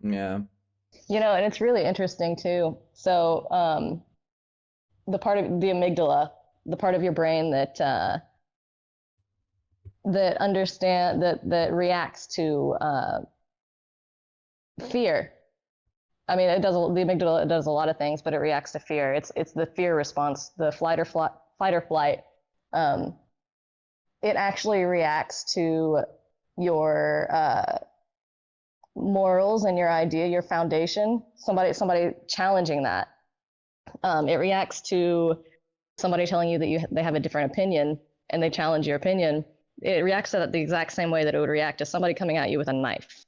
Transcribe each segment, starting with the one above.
Yeah. And it's really interesting too. So, the part of the amygdala, the part of your brain that reacts to fear. I mean, the amygdala does a lot of things, but it reacts to fear. It's the fear response, the fight or flight. It actually reacts to your morals and your idea, your foundation. Somebody challenging that. It reacts to somebody telling you that they have a different opinion and they challenge your opinion. It reacts to that the exact same way that it would react to somebody coming at you with a knife.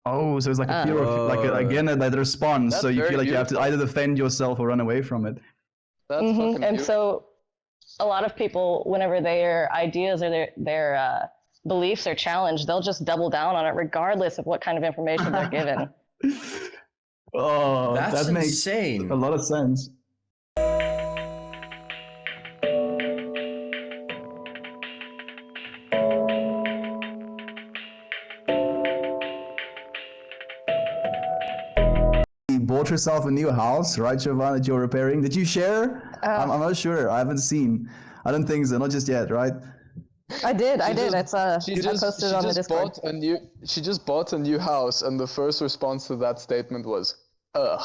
Oh, so it's like a fear of, again, that response. So you feel like you have to either defend yourself or run away from it. That's fucking beautiful. And so a lot of people, whenever their ideas or their beliefs are challenged, they'll just double down on it regardless of what kind of information they're given. Oh, that's that makes insane. A lot of sense. You bought yourself a new house, right, Jovan, that you're repairing. Did you share? I'm not sure. I haven't seen. I don't think so. Not just yet, right? I did. I posted it on the Discord. She just bought a new house, and the first response to that statement was, ugh.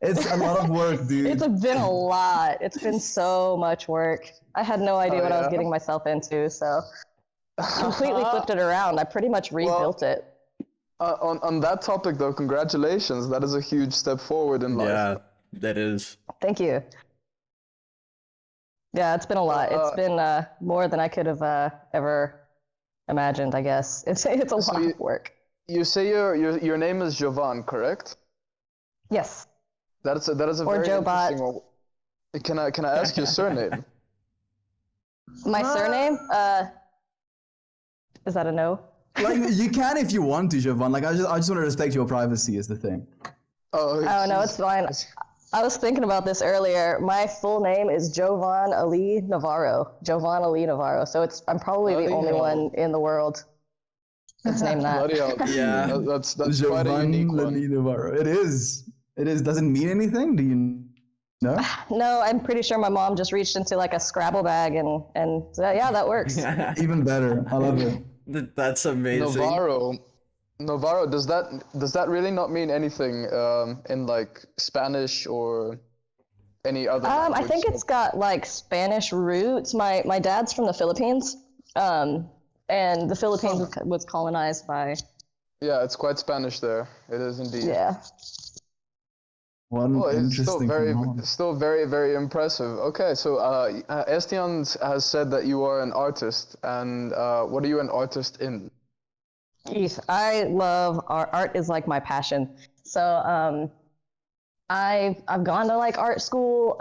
It's a lot of work, dude. It's been a lot. It's been so much work. I had no idea what I was getting myself into, so completely flipped it around. I pretty much rebuilt it. On that topic, though, congratulations. That is a huge step forward in life. Yeah, that is. Thank you. Yeah, it's been a lot. It's been more than I could have ever imagined, I guess. It's a lot of work. You say your name is Jovan, correct? Yes. That is a or very Jobot. interesting one. Can I ask your surname? My surname? Is that a no? Like, you can if you want to, Jovan. Like, I just want to respect your privacy is the thing. Oh no, it's fine. I was thinking about this earlier. My full name is Jovan Ali Navarro. Jovan Ali Navarro. So I'm probably the only one in the world that's named that. Yeah. That's quite a unique one. Navarro. It is. Does it mean anything? Do you know? No, I'm pretty sure my mom just reached into like a Scrabble bag and yeah, that works. Even better. I love it. That's amazing. Navarro, does that really not mean anything in like Spanish or any other language? I think it's got like Spanish roots. My dad's from the Philippines, and the Philippines was colonized by. Yeah, it's quite Spanish there. It is indeed. Yeah. It's still very, very impressive. Okay, so Estian has said that you are an artist, and what are you an artist in? Keith, I love art. Art is like my passion. So I've gone to like art school.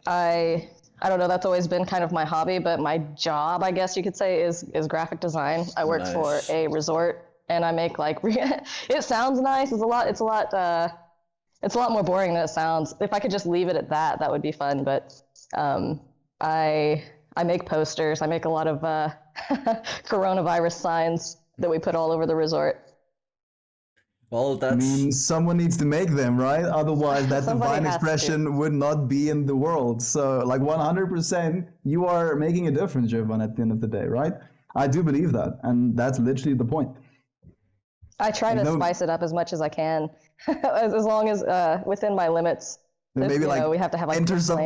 I don't know, that's always been kind of my hobby, but my job, I guess you could say, is graphic design. I work for a resort, and I make like it sounds nice. It's a lot more boring than it sounds. If I could just leave it at that, that would be fun. But I make posters. I make a lot of coronavirus signs that we put all over the resort. Well, I mean, someone needs to make them, right? Otherwise, that divine expression would not be in the world. So, like 100%, you are making a difference, Jovan, at the end of the day, right? I do believe that, and that's literally the point. I try to spice it up as much as I can, as long as within my limits. Maybe we have to have like enter some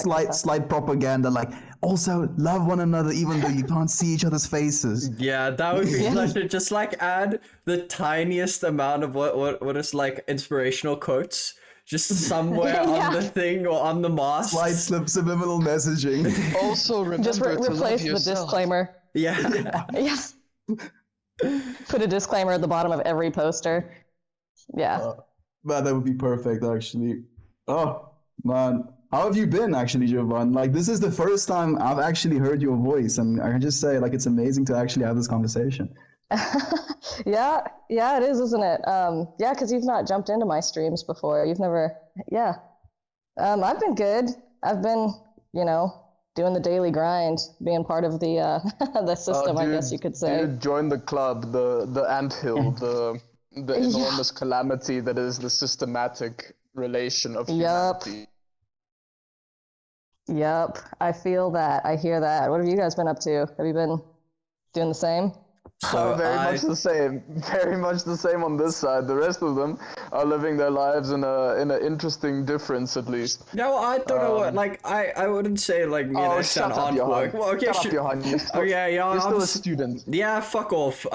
like slight propaganda, like also love one another even though you can't see each other's faces. Yeah, that would be pleasure. Just like add the tiniest amount of what is like inspirational quotes, just somewhere on the thing or on the mask. Slight subliminal messaging. Also remember just replace the disclaimer. Yeah. Yes. Put a disclaimer at the bottom of every poster. Yeah. Man, that would be perfect, actually. Oh, man. How have you been, actually, Jovan? Like, this is the first time I've actually heard your voice, and I can just say, like, it's amazing to actually have this conversation. Yeah, it is, isn't it? Yeah, because you've not jumped into my streams before. You've never, yeah. I've been good. I've been, doing the daily grind, being part of the the system, I guess you could say. Dude, join the club, the anthill, the enormous calamity that is the systematic relation of humanity. Yep, I feel that. I hear that. What have you guys been up to? Have you been doing the same? So very much the same. Very much the same on this side. The rest of them are living their lives in an interesting difference, at least. No, I don't know what. Like, I wouldn't say like me and Esteban aren't work. Well, okay, shut up, Johan. You're still a student. Yeah, fuck off.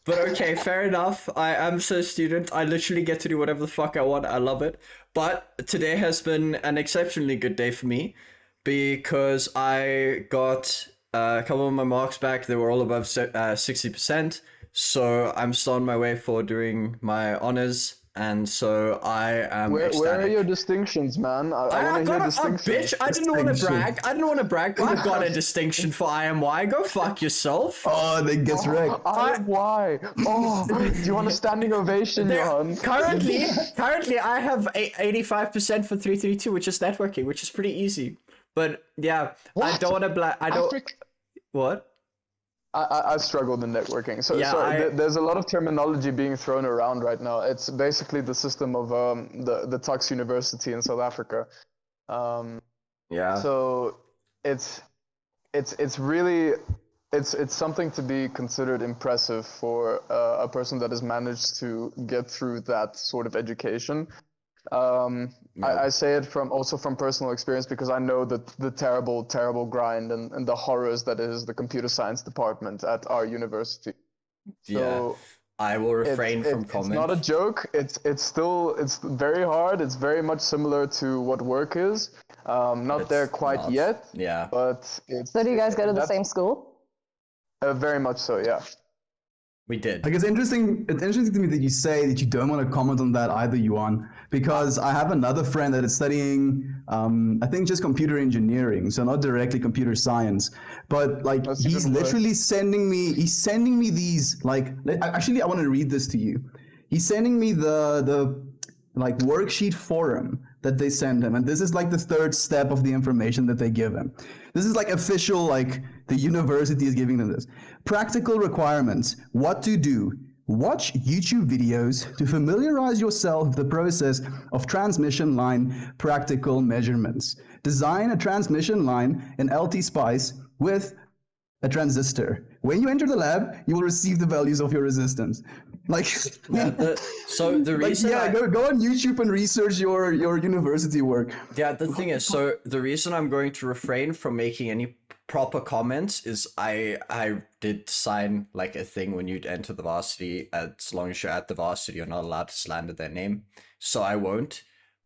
But okay, fair enough. I am still a student. I literally get to do whatever the fuck I want. I love it. But today has been an exceptionally good day for me because I got a couple of my marks back. They were all above 60%. So I'm still on my way for doing my honors. And so I am Where are your ecstatic. distinctions, man? I want to hear got a distinctions. bitch. I didn't want to brag. I got a distinction for IMY. Go fuck yourself. Oh, they gets wrecked. Why? Oh, do you want a standing ovation, Johan? Currently, I have 85% for 332, which is networking, which is pretty easy. But yeah, I don't want to What? I struggled in networking. So there's a lot of terminology being thrown around right now. It's basically the system of the Tux University in South Africa. So it's really something to be considered impressive for a person that has managed to get through that sort of education. I say it from personal experience because I know the terrible grind and the horrors that is the computer science department at our university. So I will refrain from comment. It's not a joke. It's very hard. It's very much similar to what work is. Not there quite yet. Yeah. But So do you guys go to the same school? Very much so. Yeah. We did. Like it's interesting to me that you say that you don't want to comment on that either, Yuan, because I have another friend that is studying, I think just computer engineering, so not directly computer science, but like he's literally sending me these like, actually I want to read this to you. He's sending me the like worksheet forum that they send him, and this is like the third step of the information that they give him. This is like official, like the university is giving them this. Practical requirements, what to do. Watch YouTube videos to familiarize yourself with the process of transmission line practical measurements. Design a transmission line in LT-Spice with a transistor. When you enter the lab, you will receive the values of your resistance. Like, so the reason go on YouTube and research your university work. Yeah, the thing is, so the reason I'm going to refrain from making any proper comments is I did sign like a thing when you enter the varsity. As long as you're at the varsity, you're not allowed to slander their name. So I won't.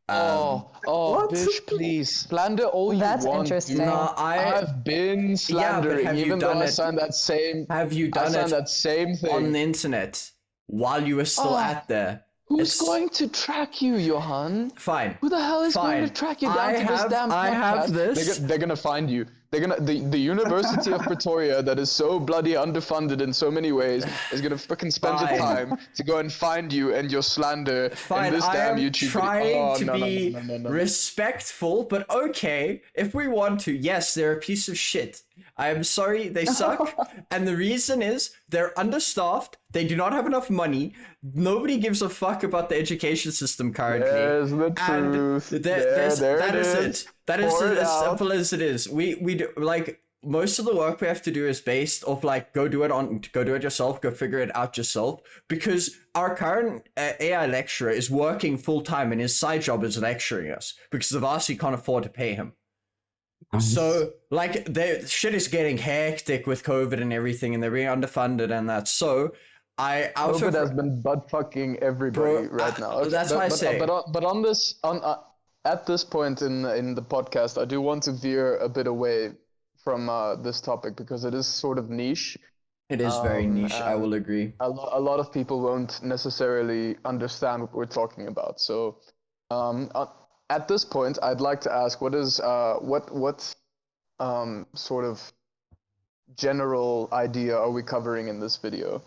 Bitch, please slander all you want. That's interesting. No, I've been slandering, even though I signed that same. Have you done that same thing on the internet while you were still at there? Who's going to track you, Johan? Fine. Who the hell is going to track you down to this damn podcast? I have this. They're gonna find you. The University of Pretoria, that is so bloody underfunded in so many ways, is gonna freaking spend the time to go and find you and your slander in this damn YouTube video. I'm trying to be respectful, but okay, if we want to, yes, they're a piece of shit. I am sorry, they suck, and the reason is they're understaffed. They do not have enough money. Nobody gives a fuck about the education system currently. There's the truth. That is it. That is as simple as it is. We do, like, most of the work we have to do is based off like go do it yourself, go figure it out yourself, because our current AI lecturer is working full time and his side job is lecturing us because the varsity can't afford to pay him. So like shit is getting hectic with COVID and everything, and they're being underfunded and that. So COVID has been butt fucking everybody right now. Okay, that's why I say. But on this at this point in the podcast, I do want to veer a bit away from this topic because it is sort of niche. It is very niche. I will agree. A lot of people won't necessarily understand what we're talking about. So at this point, I'd like to ask, what is what sort of general idea are we covering in this video?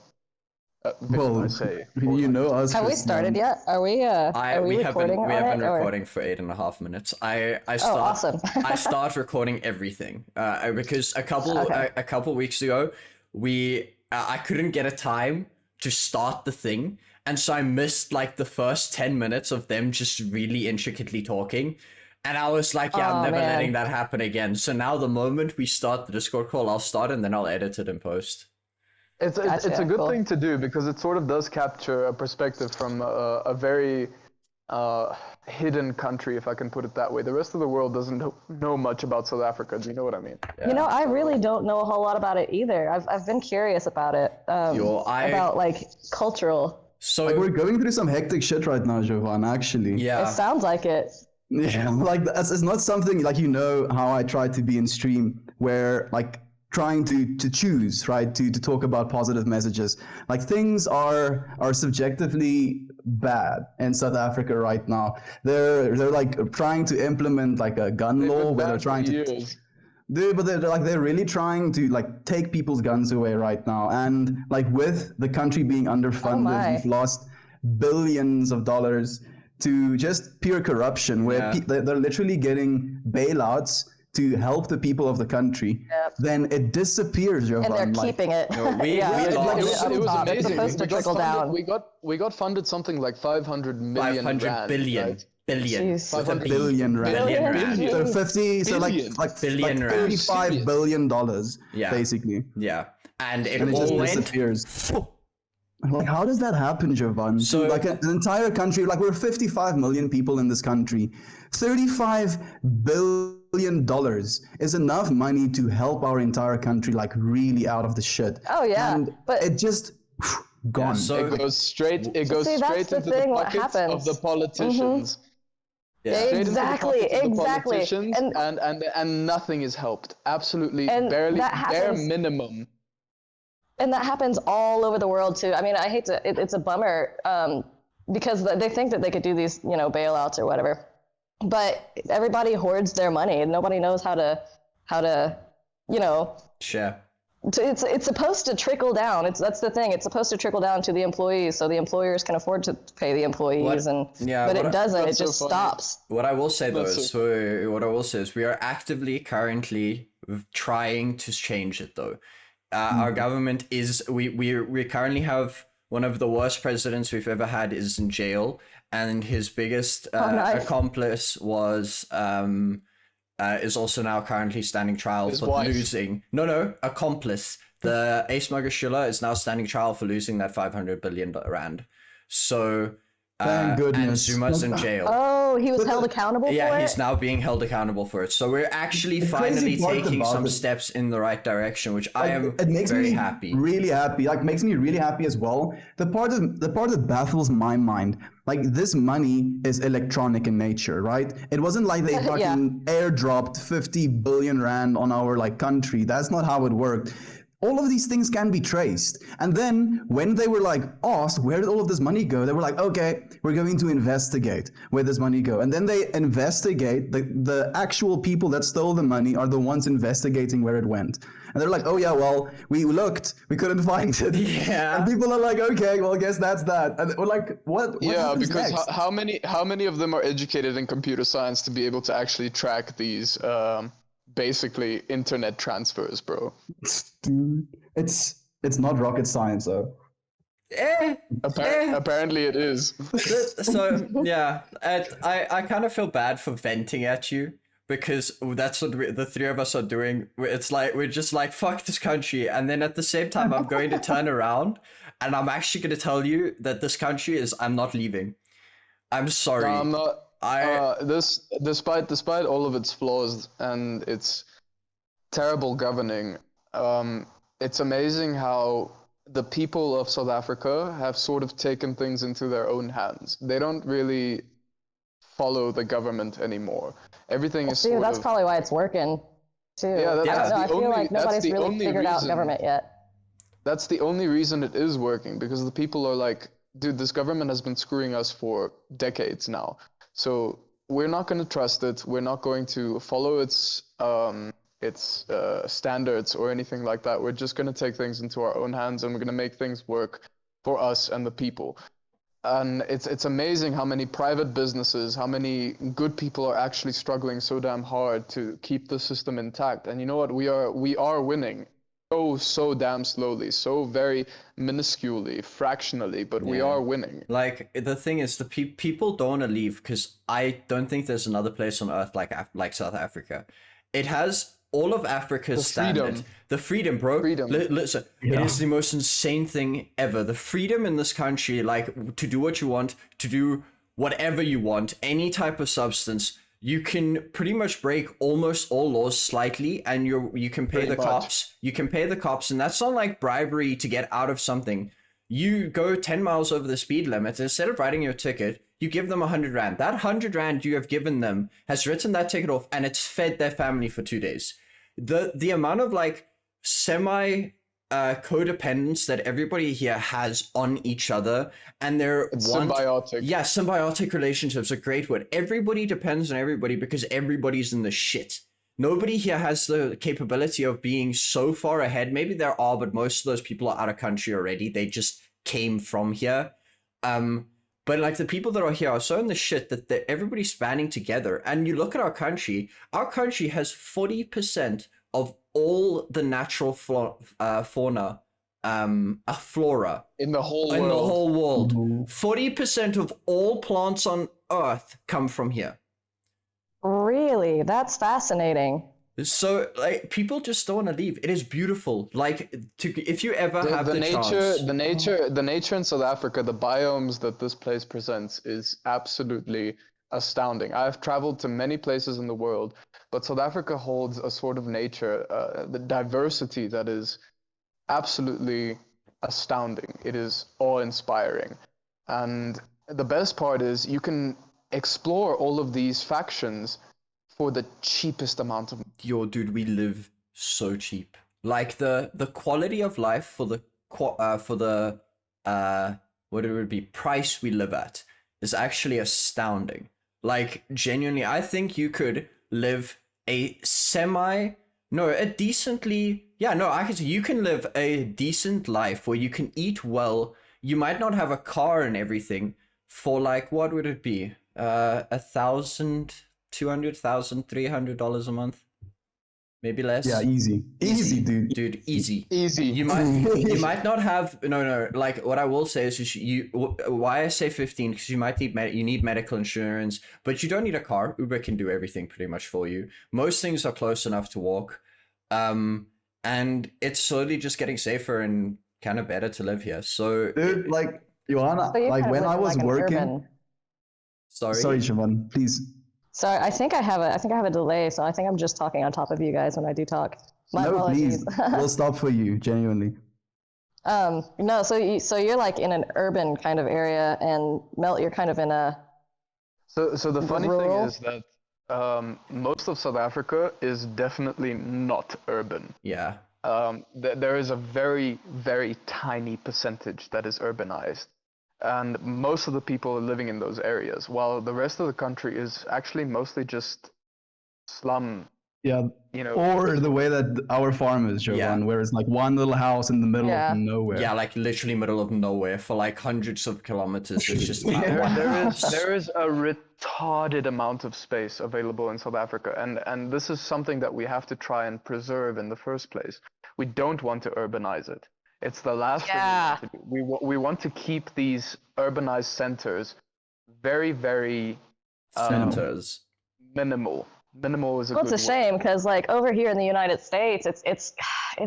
Well, you know us. Have we started yet? Are we? We have been or? recording for 8.5 minutes. Awesome. I start recording everything because a couple weeks ago I couldn't get a time to start the thing, And so I missed like the first 10 minutes of them just really intricately talking. And I was like, yeah, I'm never letting that happen again. So now the moment we start the Discord call, I'll start and then I'll edit it in post. It's a good thing to do because it sort of does capture a perspective from a very hidden country, if I can put it that way. The rest of the world doesn't know much about South Africa. Do you know what I mean? Yeah. You know, I really don't know a whole lot about it either. I've been curious about it. About like cultural. So like, we're going through some hectic shit right now, Jovan, actually. Yeah. It sounds like it. Yeah, like it's not something like, you know how I try to be in stream where like trying to choose, right, to talk about positive messages. Like things are subjectively bad in South Africa right now. They're like trying to implement like a gun law where they're trying to dude, but they're really trying to like take people's guns away right now. And like with the country being underfunded, we've lost billions of dollars to just pure corruption, where they're literally getting bailouts to help the people of the country. Then it disappears, Jovan. And they're keeping it. No, it was amazing. It's supposed to trickle down. We got funded something like 500 million 500 rand, billion. right? Billion. 500 billion rand. So 50, so like $35 billion, basically. Yeah. And it all just disappears. Like, how does that happen, Jovan? So, like, an entire country, like, we're 55 million people in this country. $35 billion is enough money to help our entire country, like, really out of the shit. Oh, yeah. And but it just gone. Yeah, so it goes straight into the pockets of the politicians. Yeah. Exactly. And nothing is helped. Absolutely, bare minimum. And that happens all over the world too. I mean, I hate to, it's a bummer because they think that they could do these, you know, bailouts or whatever, but everybody hoards their money and nobody knows how to, you know, share. It's supposed to trickle down. That's the thing. It's supposed to trickle down to the employees, so the employers can afford to pay the employees. But it doesn't. It just stops. What I will say though is we are actively currently trying to change it though. Our government is we currently have one of the worst presidents we've ever had is in jail, and his biggest accomplice was is also now currently standing trial for losing. No, accomplice. The Ace Magashula is now standing trial for losing that 500 billion rand. So thank goodness. And Zuma's in jail. Oh, he was held accountable for it? Yeah, he's now being held accountable for it. So we're actually finally taking some steps in the right direction, which I am very happy. Really happy. Like, makes me really happy as well. The part that baffles my mind, like, this money is electronic in nature, right? It wasn't like they fucking airdropped 50 billion rand on our like country. That's not how it worked. All of these things can be traced. And then when they were like asked, where did all of this money go? They were like, okay, we're going to investigate where this money go. And then they investigate, the actual people that stole the money are the ones investigating where it went. And they're like, oh yeah, well, we looked, we couldn't find it. Yeah. And people are like, okay, well, I guess that's that. And we're like, what yeah, because next? how many of them are educated in computer science to be able to actually track these basically internet transfers, bro? Dude, it's not rocket science though. Apparently it is. So yeah, I kind of feel bad for venting at you, because that's what the three of us are doing. It's like we're just like, fuck this country, and then at the same time I'm going to turn around and I'm actually going to tell you that this country is, I'm not leaving. I'm sorry. No, I'm not. Despite all of its flaws and its terrible governing, it's amazing how the people of South Africa have sort of taken things into their own hands. They don't really follow the government anymore. Everything is that's probably why it's working too. Yeah, I feel like nobody's really figured out government yet. That's the only reason it is working, because the people are like, dude, this government has been screwing us for decades now. So we're not going to trust it. We're not going to follow its standards or anything like that. We're just going to take things into our own hands, and we're going to make things work for us and the people. And it's amazing how many private businesses, how many good people are actually struggling so damn hard to keep the system intact. And you know what? We are winning. so damn slowly, so very minusculely, fractionally, but we are winning. Like the thing is, the people don't want to leave because I don't think there's another place on earth like South Africa. It has all of Africa's standards. The freedom, bro. Listen, it is the most insane thing ever. The freedom in this country, like to do what you want, to do whatever you want, any type of substance. You can pretty much break almost all laws slightly, and you can pay the cops. You can pay the cops, and that's not like bribery to get out of something. You go 10 miles over the speed limit, instead of writing your ticket, you give them 100 rand. That 100 rand you have given them has written that ticket off, and it's fed their family for 2 days. The amount of like semi codependence that everybody here has on each other, and symbiotic. Yeah, symbiotic relationships, a great word. Everybody depends on everybody because everybody's in the shit. Nobody here has the capability of being so far ahead. Maybe there are, but most of those people are out of country already. They just came from here. But like the people that are here are so in the shit that everybody's spanning together. And you look at our country has 40% of all the natural fauna, flora in the whole world. In the whole world. 40% of all plants on Earth come from here. Really? That's fascinating. So like people just don't want to leave. It is beautiful. Like if you ever have the chance. The nature in South Africa, the biomes that this place presents is absolutely astounding. I've traveled to many places in the world, but South Africa holds a sort of nature, the diversity that is absolutely astounding. It is awe-inspiring. And the best part is you can explore all of these factions for the cheapest amount of... Yo, dude, we live so cheap. Like the quality of life for the what it would be price we live at is actually astounding. Like genuinely, I think you could live a decently, I can say you can live a decent life where you can eat well. You might not have a car and everything for like, what would it be? $1,200, $300 a month, maybe less. Yeah, easy, dude, easy. You might not have like what I will say is why I say 15, because you might need medical insurance, but you don't need a car. Uber can do everything pretty much for you. Most things are close enough to walk, and it's slowly just getting safer and kind of better to live here. So dude, like Johanna, like when I was working. Sorry, Siobhan, please. Sorry, I think I have a delay, so I think I'm just talking on top of you guys when I do talk. My apologies. Please, we'll stop for you, genuinely. No, so you're like in an urban kind of area, and Melt, you're kind of in a. So the funny thing is that most of South Africa is definitely not urban. Yeah. There is a very, very tiny percentage that is urbanized. And most of the people are living in those areas, while the rest of the country is actually mostly just slum. Yeah, or the way that our farm is, Jovan, where it's like one little house in the middle of nowhere. Yeah, like literally middle of nowhere for like hundreds of kilometers. It's just there is a retarded amount of space available in South Africa, and this is something that we have to try and preserve in the first place. We don't want to urbanize it. It's the last thing we want to do. We want to keep these urbanized centers very, very minimal. Minimal is a good word. It's a shame because like over here in the United States, it's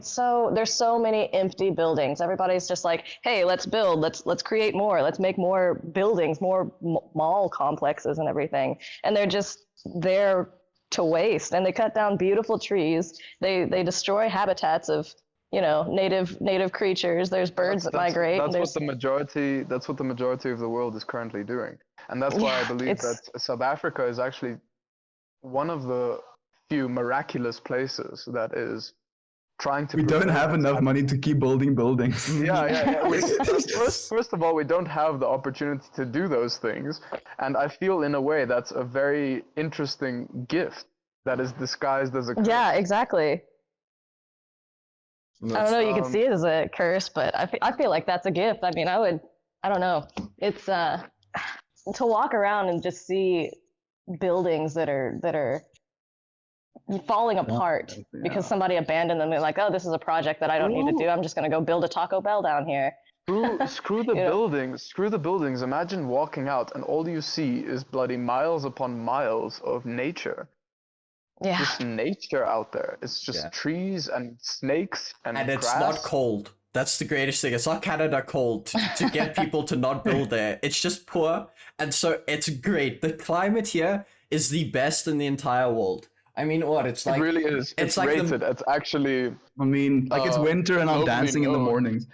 so there's so many empty buildings. Everybody's just like, hey, let's build, let's create more, let's make more buildings, more mall complexes and everything, and they're just there to waste. And they cut down beautiful trees. They destroy habitats of native creatures. There's birds that migrate. That's what the majority of the world is currently doing, and that's why I believe that South Africa is actually one of the few miraculous places that is trying to. We don't have enough money to keep building buildings. Yeah. First of all, we don't have the opportunity to do those things, and I feel in a way that's a very interesting gift that is disguised as a curse. Yeah, exactly. I don't know, you can see it as a curse, but I feel like that's a gift. I mean, I don't know. It's to walk around and just see buildings that are falling apart because somebody abandoned them. They're like, oh, this is a project that I don't need to do. I'm just going to go build a Taco Bell down here. Screw the buildings. Screw the buildings. Imagine walking out and all you see is bloody miles upon miles of nature. Yeah. Just nature out there. It's just trees and snakes and grass. It's not cold. That's the greatest thing. It's not Canada cold to get people to not build there. It's just poor. And so it's great. The climate here is the best in the entire world. I mean, what? It's like... It really is. It's like rated. It's actually... I mean, like it's winter and I'm dancing in the mornings.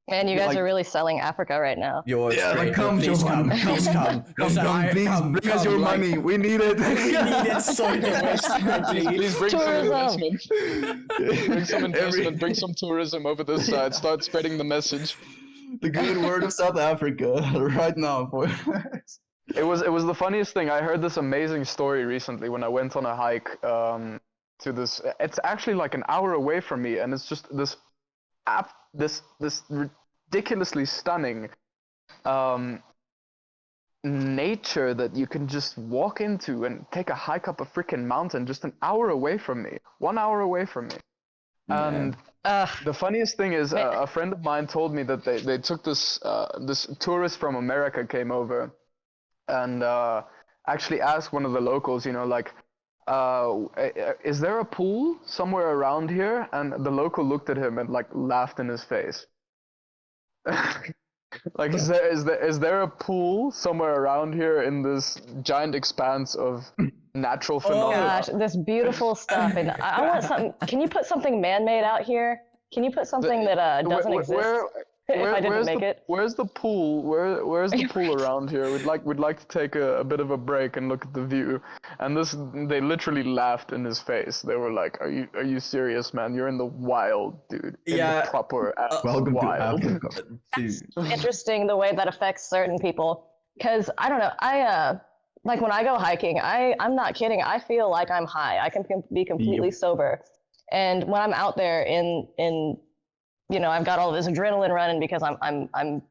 Man, you guys are really selling Africa right now. Like, come, please come. Please bring us your money. We need it. We need it so much. Please bring some investment. Bring some investment. Bring some tourism over this side. Start spreading the message. The good word of South Africa right now. It was the funniest thing. I heard this amazing story recently when I went on a hike to this. It's actually like an hour away from me, and it's just this ridiculously stunning nature that you can just walk into and take a hike up a freaking mountain just an hour away from me, 1 hour away from me. And the funniest thing is a friend of mine told me that they took this tourist from America came over and actually asked one of the locals, you know, like, is there a pool somewhere around here? And the local looked at him and like laughed in his face. Like, is there a pool somewhere around here in this giant expanse of natural phenomena? Oh gosh, this beautiful stuff. And I want something. Can you put something man-made out here? Can you put something that doesn't exist? If I didn't make it. Where's the pool? Where's the pool around here? We'd like to take a bit of a break and look at the view. And they literally laughed in his face. They were like, "Are you serious, man? You're in the wild, dude. In the proper welcome wild." to Africa, dude. Interesting the way that affects certain people. Because I don't know, like when I go hiking, I'm not kidding. I feel like I'm high. I can be completely sober. And when I'm out there in you know, I've got all this adrenaline running because I'm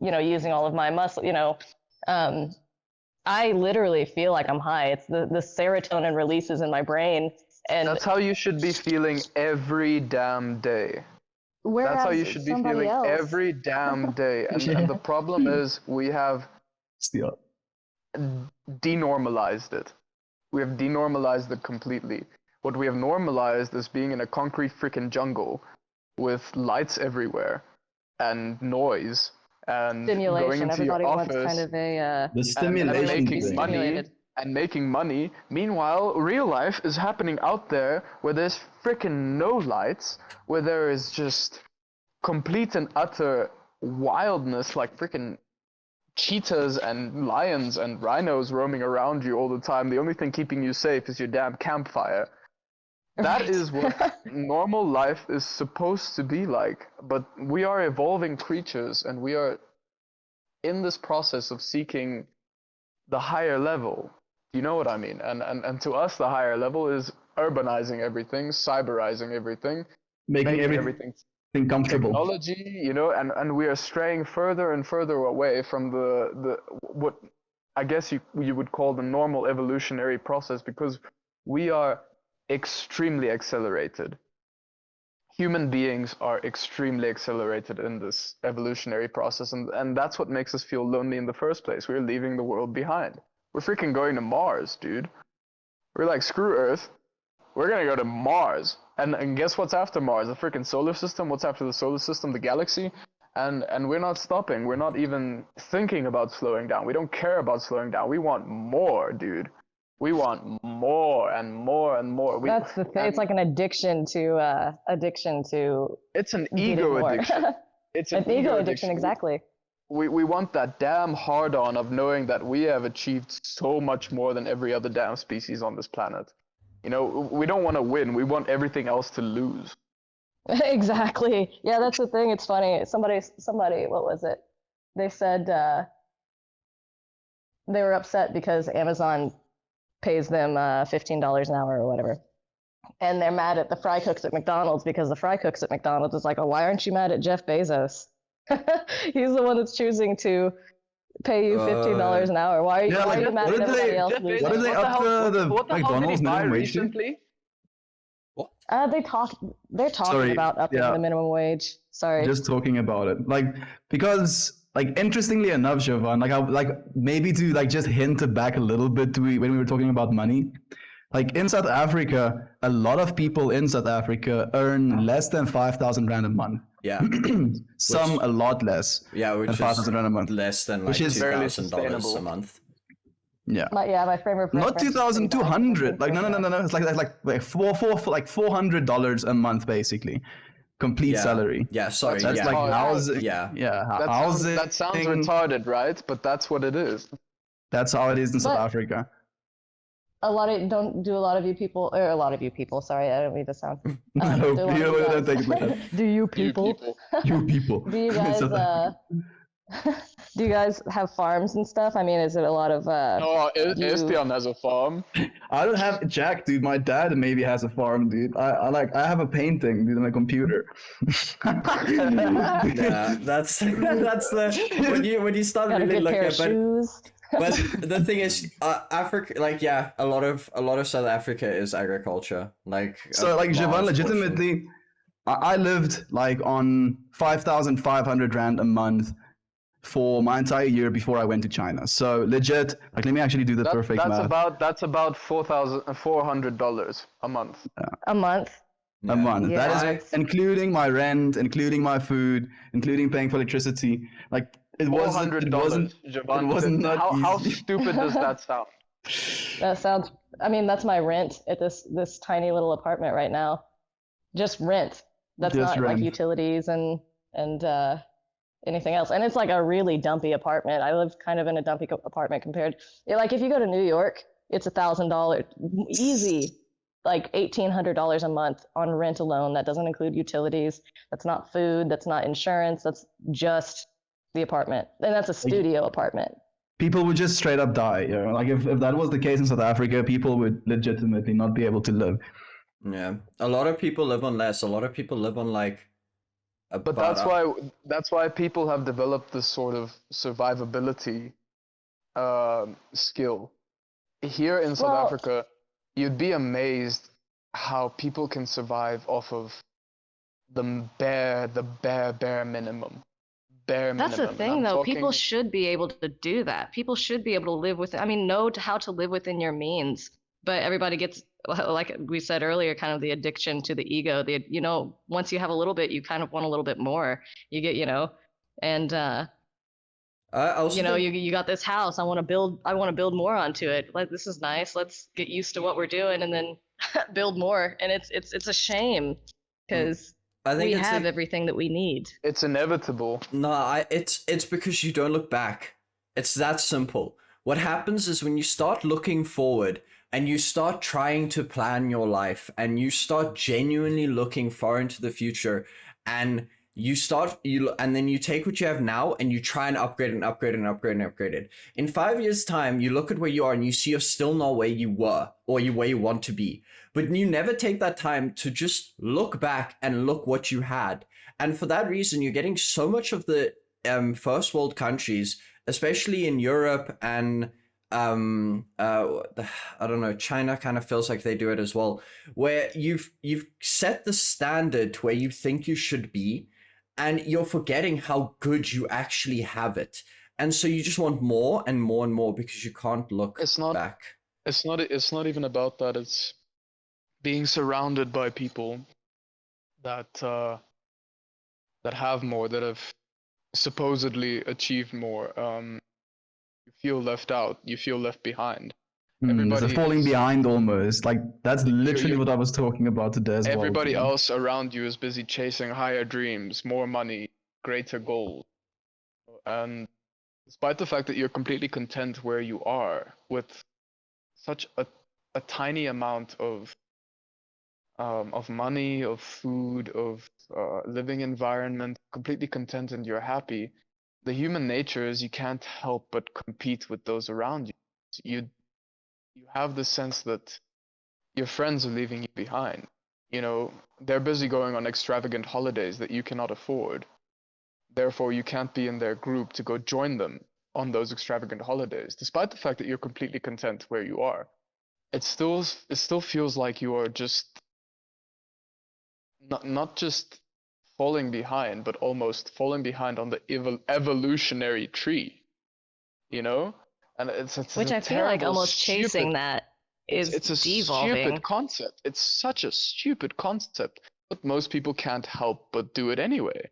you know, using all of my muscle, you know, I literally feel like I'm high. It's the serotonin releases in my brain. And that's how you should be feeling every damn day. That's how you should be feeling every damn day. And the problem is we have denormalized it. We have denormalized it completely. What we have normalized is being in a concrete freaking jungle with lights everywhere and noise and going into your office wants kind of a, the stimulation and making money. Meanwhile, real life is happening out there where there's freaking no lights, where there is just complete and utter wildness, like freaking cheetahs and lions and rhinos roaming around you all the time. The only thing keeping you safe is your damn campfire. That is what normal life is supposed to be like, but we are evolving creatures and we are in this process of seeking the higher level. You know what I mean? And to us, the higher level is urbanizing everything, cyberizing everything, making everything comfortable. Technology, you know, and we are straying further and further away from the what I guess you would call the normal evolutionary process, because we are extremely accelerated. Human beings are extremely accelerated in this evolutionary process, and that's what makes us feel lonely in the first place. We're leaving the world behind. We're freaking going to Mars, dude. We're like, screw Earth. We're gonna go to Mars. And guess what's after Mars? The freaking solar system. What's after the solar system? The galaxy. And we're not stopping. We're not even thinking about slowing down. We don't care about slowing down. We want more, dude. We want more and more and more. That's the thing. It's like an addiction to It's an ego addiction. It's an ego addiction, exactly. We want that damn hard-on of knowing that we have achieved so much more than every other damn species on this planet. You know, we don't want to win. We want everything else to lose. Exactly. Yeah, that's the thing. It's funny. Somebody, what was it? They said they were upset because Amazon pays them $15 an hour or whatever. And they're mad at the fry cooks at McDonald's because the fry cooks at McDonald's is like, oh, why aren't you mad at Jeff Bezos? He's the one that's choosing to, pay you $15 an hour. Why are you, Yeah, why are you mad at everybody else losing? What did they up the what the hell did McDonald's he buy minimum wage to? recently? They're talking about upping the minimum wage. Sorry. Just talking about it. Like, because, like, interestingly enough, Siobhan, maybe to, like, just hint it back a little bit to when we were talking about money. Like, in South Africa, a lot of people in South Africa earn less than 5,000 Rand a month. Yeah. Some a lot less. Yeah, which than 5,000 Rand a month. Less than like Which is $2,000 a month. Yeah. My frame of Not reference. 2,200. Like no. It's like $400 a month basically, complete salary. Yeah, sorry. That's yeah. like housing. Yeah. Housing. That sounds retarded, right? But that's what it is. That's how it is in South Africa. A lot of you people, sorry, I don't mean to sound. No, don't take it like that. Do you people? You people. Do you guys do you guys have farms and stuff? I mean, is it a lot of No, Espion has a farm. I don't have Jack, dude. My dad maybe has a farm, dude. I have a painting, dude, on my computer. Yeah, that's the when you start really looking at it. But the thing is, Africa, like, yeah, a lot of South Africa is agriculture. Like, so, like, Siobhan, legitimately, I lived like on 5,500 Rand a month for my entire year before I went to China. So legit, like, let me actually do the perfect math. That's about $400 a month. A month. A month. Yeah. That is including my rent, including my food, including paying for electricity. Like, it wasn't not how easy. stupid does that sound? That sounds. I mean, that's my rent at this tiny little apartment right now. Just rent. That's Just not rent. like utilities and anything else. And it's like a really dumpy apartment. I live kind of in a dumpy apartment compared. Like, if you go to New York, it's $1,000 easy, like $1,800 a month on rent alone. That doesn't include utilities. That's not food. That's not insurance. That's just the apartment, and that's a studio apartment. People would just straight up die. You know? Like, if that was the case in South Africa, people would legitimately not be able to live. Yeah, a lot of people live on less. A lot of people live on like. But that's why people have developed this sort of survivability skill. Here in South Africa, you'd be amazed how people can survive off of the bare minimum. That's the thing, though. People should be able to do that. People should be able to live with. I mean, know how to live within your means. But everybody gets, like we said earlier, kind of the addiction to the ego. Once you have a little bit, you kind of want a little bit more. You get, and you got this house. I want to build more onto it. Like, this is nice. Let's get used to what we're doing, and then build more. And it's a shame because. I think we have everything that we need. It's inevitable. No, it's because you don't look back. It's that simple. What happens is when you start looking forward and you start trying to plan your life and you start genuinely looking far into the future, and and then you take what you have now and you try and upgrade it. In 5 years' time, you look at where you are and you see you're still not where you were or where you want to be. But you never take that time to just look back and look what you had. And for that reason, you're getting so much of the first world countries, especially in Europe and I don't know, China kind of feels like they do it as well, where you've set the standard to where you think you should be, and you're forgetting how good you actually have it. And so you just want more and more and more because you can't look back. It's not even about that. It's being surrounded by people that have more, that have supposedly achieved more. You feel left out. You feel left behind. It's falling behind almost. Like, that's literally what I was talking about today as well. Everybody else around you is busy chasing higher dreams, more money, greater goals. And despite the fact that you're completely content where you are with such a tiny amount of money, of food, of living environment, completely content and you're happy, the human nature is you can't help but compete with those around you. You have the sense that your friends are leaving you behind. They're busy going on extravagant holidays that you cannot afford. Therefore, you can't be in their group to go join them on those extravagant holidays, despite the fact that you're completely content where you are, it still feels like you are just not just falling behind, but almost falling behind on the evolutionary tree, you know? And it's which I feel like almost chasing that is it's a devolving. Stupid concept. It's such a stupid concept, but most people can't help but do it anyway.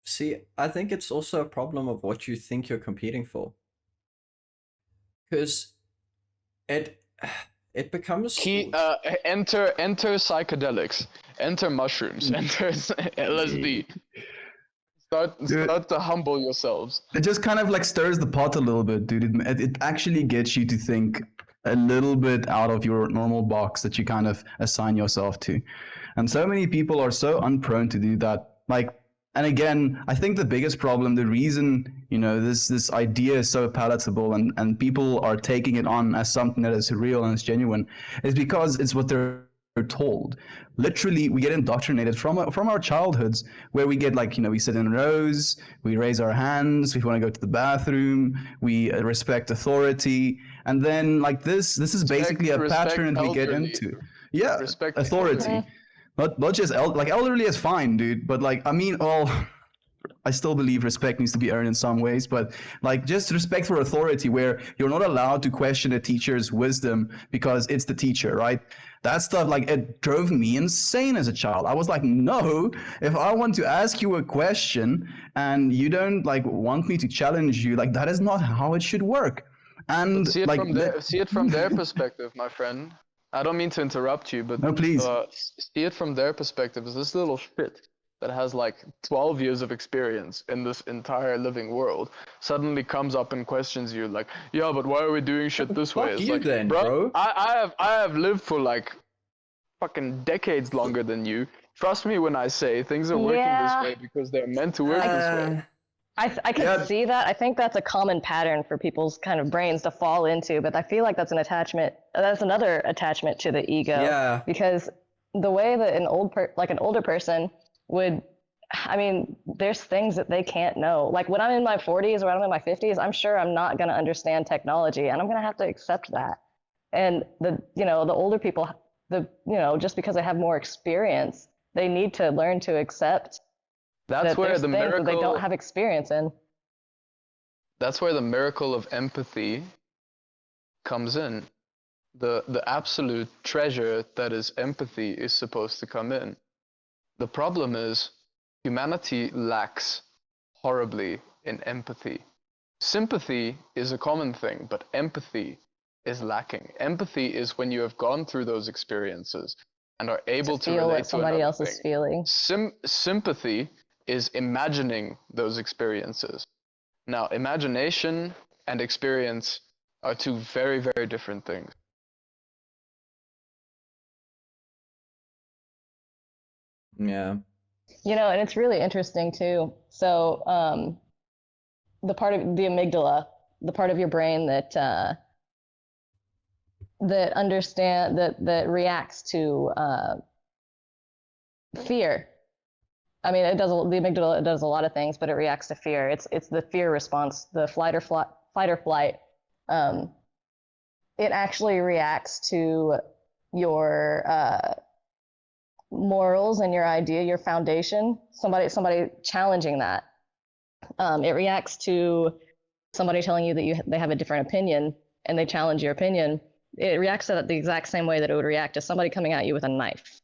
See, I think it's also a problem of what you think you're competing for. Because it becomes enter psychedelics, enter mushrooms, enter LSD. Start to humble yourselves. It just kind of like stirs the pot a little bit, dude. It actually gets you to think a little bit out of your normal box that you kind of assign yourself to. And so many people are so unprone to do that. Like, and again, I think the biggest problem, the reason, you know, this idea is so palatable and people are taking it on as something that is real and is genuine, is because it's what they're told. Literally, we get indoctrinated from our childhoods, where we get, like, you know, we sit in rows, we raise our hands, we want to go to the bathroom, we respect authority, and then like this is basically a pattern that we get into. Yeah, respect authority. Not just like elderly is fine, dude, but like, I mean, I still believe respect needs to be earned in some ways, but like just respect for authority, where you're not allowed to question a teacher's wisdom because it's the teacher, right? That stuff, like, it drove me insane as a child. I was like, no, if I want to ask you a question and you don't like want me to challenge you, like, that is not how it should work. And see it from their perspective, my friend. I don't mean to interrupt you, but no, please. See it from their perspective. Is this little shit that has like 12 years of experience in this entire living world suddenly comes up and questions you, like, yeah, but why are we doing shit this way? It's like, then, bro. I have lived for like fucking decades longer than you. Trust me when I say things are working this way because they're meant to work this way. I can see that. I think that's a common pattern for people's kind of brains to fall into, but I feel like that's another attachment to the ego. Yeah. Because the way that an older person would, I mean, there's things that they can't know. Like when I'm in my 40s or when I'm in my 50s, I'm sure I'm not going to understand technology, and I'm going to have to accept that. And the older people, just because they have more experience, they need to learn to accept that's where the miracle that they don't have experience in. That's where the miracle of empathy comes in. The absolute treasure that is empathy is supposed to come in. The problem is humanity lacks horribly in empathy. Sympathy is a common thing, but empathy is lacking. Empathy is when you have gone through those experiences and are able to relate what somebody else is feeling. Sympathy is imagining those experiences. Now, imagination and experience are two very, very different things. Yeah. And it's really interesting too. So, the part of the amygdala, the part of your brain that reacts to fear. I mean, the amygdala does a lot of things, but it reacts to fear. It's the fear response, the fight or flight. It actually reacts to your morals and your idea, your foundation. Somebody challenging that. It reacts to somebody telling you that they have a different opinion and they challenge your opinion. It reacts to that the exact same way that it would react to somebody coming at you with a knife.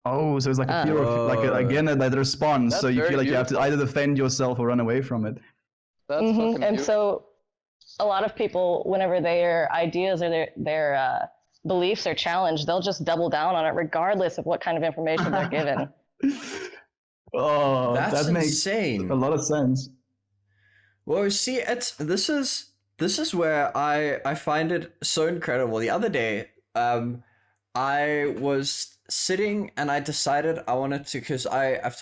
Oh, so it's like a fear of, again, that response. So you feel like you have to either defend yourself or run away from it. That's fucking and so a lot of people, whenever their ideas or their beliefs are challenged, they'll just double down on it regardless of what kind of information they're given. Oh, that makes insane. A lot of sense. Well, see, this is where I find it so incredible. The other day, I was sitting and I decided I wanted to, because I've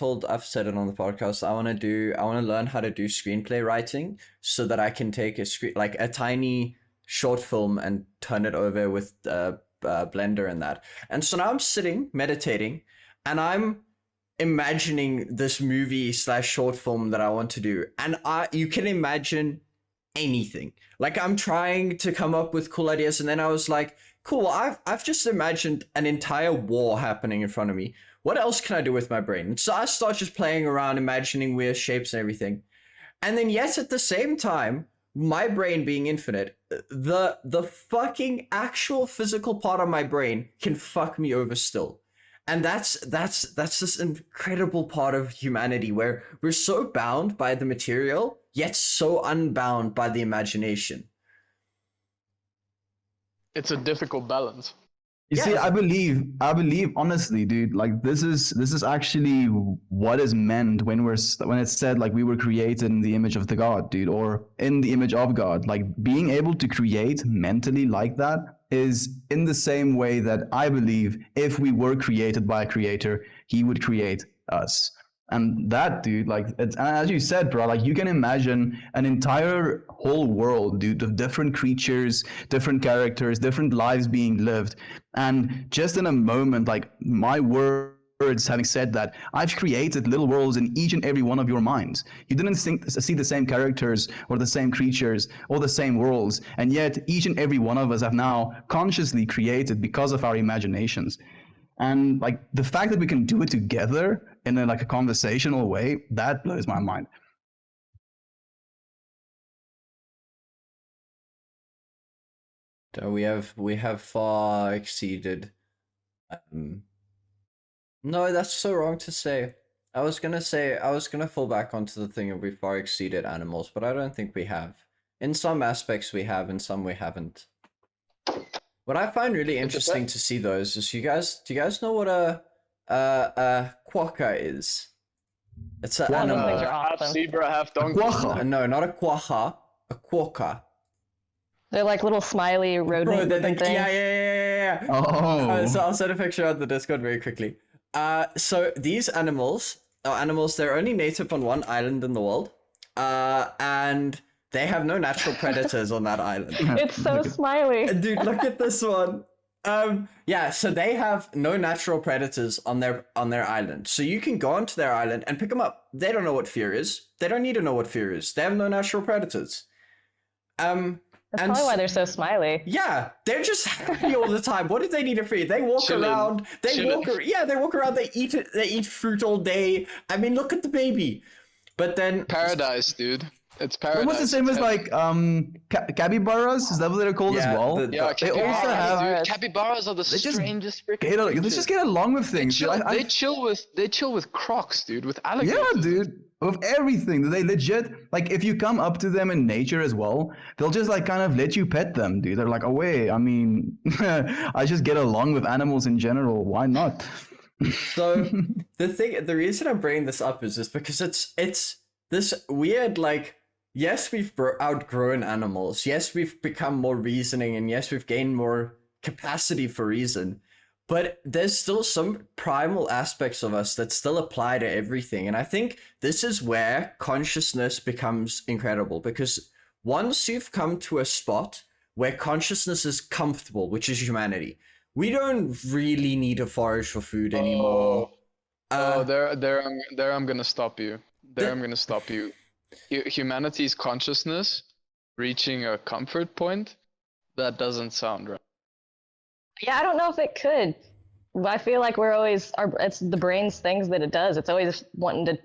said it on the podcast, I want to learn how to do screenplay writing so that I can take a tiny short film and turn it over with Blender and that. And so now I'm sitting meditating and I'm imagining this movie / short film that I want to do. And you can imagine anything. Like, I'm trying to come up with cool ideas, and then I was like, cool, I've just imagined an entire war happening in front of me. What else can I do with my brain? So I start just playing around, imagining weird shapes and everything. And then, yes, at the same time, my brain being infinite, the fucking actual physical part of my brain can fuck me over still. And that's this incredible part of humanity where we're so bound by the material, yet so unbound by the imagination. It's a difficult balance. You see, I believe honestly, dude, like this is actually what is meant when it's said like we were created in the image of the God, dude, or in the image of God. Like being able to create mentally like that is in the same way that I believe if we were created by a creator, he would create us. And that, dude, like, it's, as you said, bro, like you can imagine an entire whole world, dude, of different creatures, different characters, different lives being lived. And just in a moment, like my words having said that, I've created little worlds in each and every one of your minds. You didn't see the same characters or the same creatures or the same worlds. And yet each and every one of us have now consciously created because of our imaginations. And like the fact that we can do it together in a conversational way, that blows my mind. So we have far exceeded. No, that's so wrong to say. I was gonna fall back onto the thing of we far exceeded animals, but I don't think we have. In some aspects we have, in some we haven't. What I find really interesting to see though is just do you guys know what a quokka is? It's an animal. Half zebra, half donkey. No, not a quokka. A quokka. They're like little smiley rodent things. Yeah. Oh. So I'll send a picture on the Discord very quickly. So these animals are animals. They're only native on one island in the world. And they have no natural predators on that island. It's so smiley. Dude, look at this one. Yeah, so they have no natural predators on their island. So you can go onto their island and pick them up. They don't know what fear is. They don't need to know what fear is. They have no natural predators. That's probably why they're so smiley. Yeah, they're just happy all the time. What do they need to feed? They walk around. They walk around. They eat fruit all day. I mean, look at the baby. But then paradise, dude. It's paradise. Almost the same as like capybaras. Is that what they're called as well? They also have. Dude, capybaras are the strangest freaking. They just get along with things. They chill with crocs, dude. With alligators. Yeah, dude. With everything. They legit, like, if you come up to them in nature as well, they'll just like kind of let you pet them, dude. They're like, oh wait, I mean, I just get along with animals in general. Why not? So the reason I'm bringing this up is just because it's this weird, like, yes, we've outgrown animals. Yes, we've become more reasoning, and yes, we've gained more capacity for reason. But there's still some primal aspects of us that still apply to everything. And I think this is where consciousness becomes incredible, because once you've come to a spot where consciousness is comfortable, which is humanity, we don't really need to forage for food anymore. There I'm gonna stop you. I'm gonna stop you. Humanity's consciousness reaching a comfort point, that doesn't sound right. Yeah, I don't know if it could. I feel like it's the brain's things that it does. It's always wanting to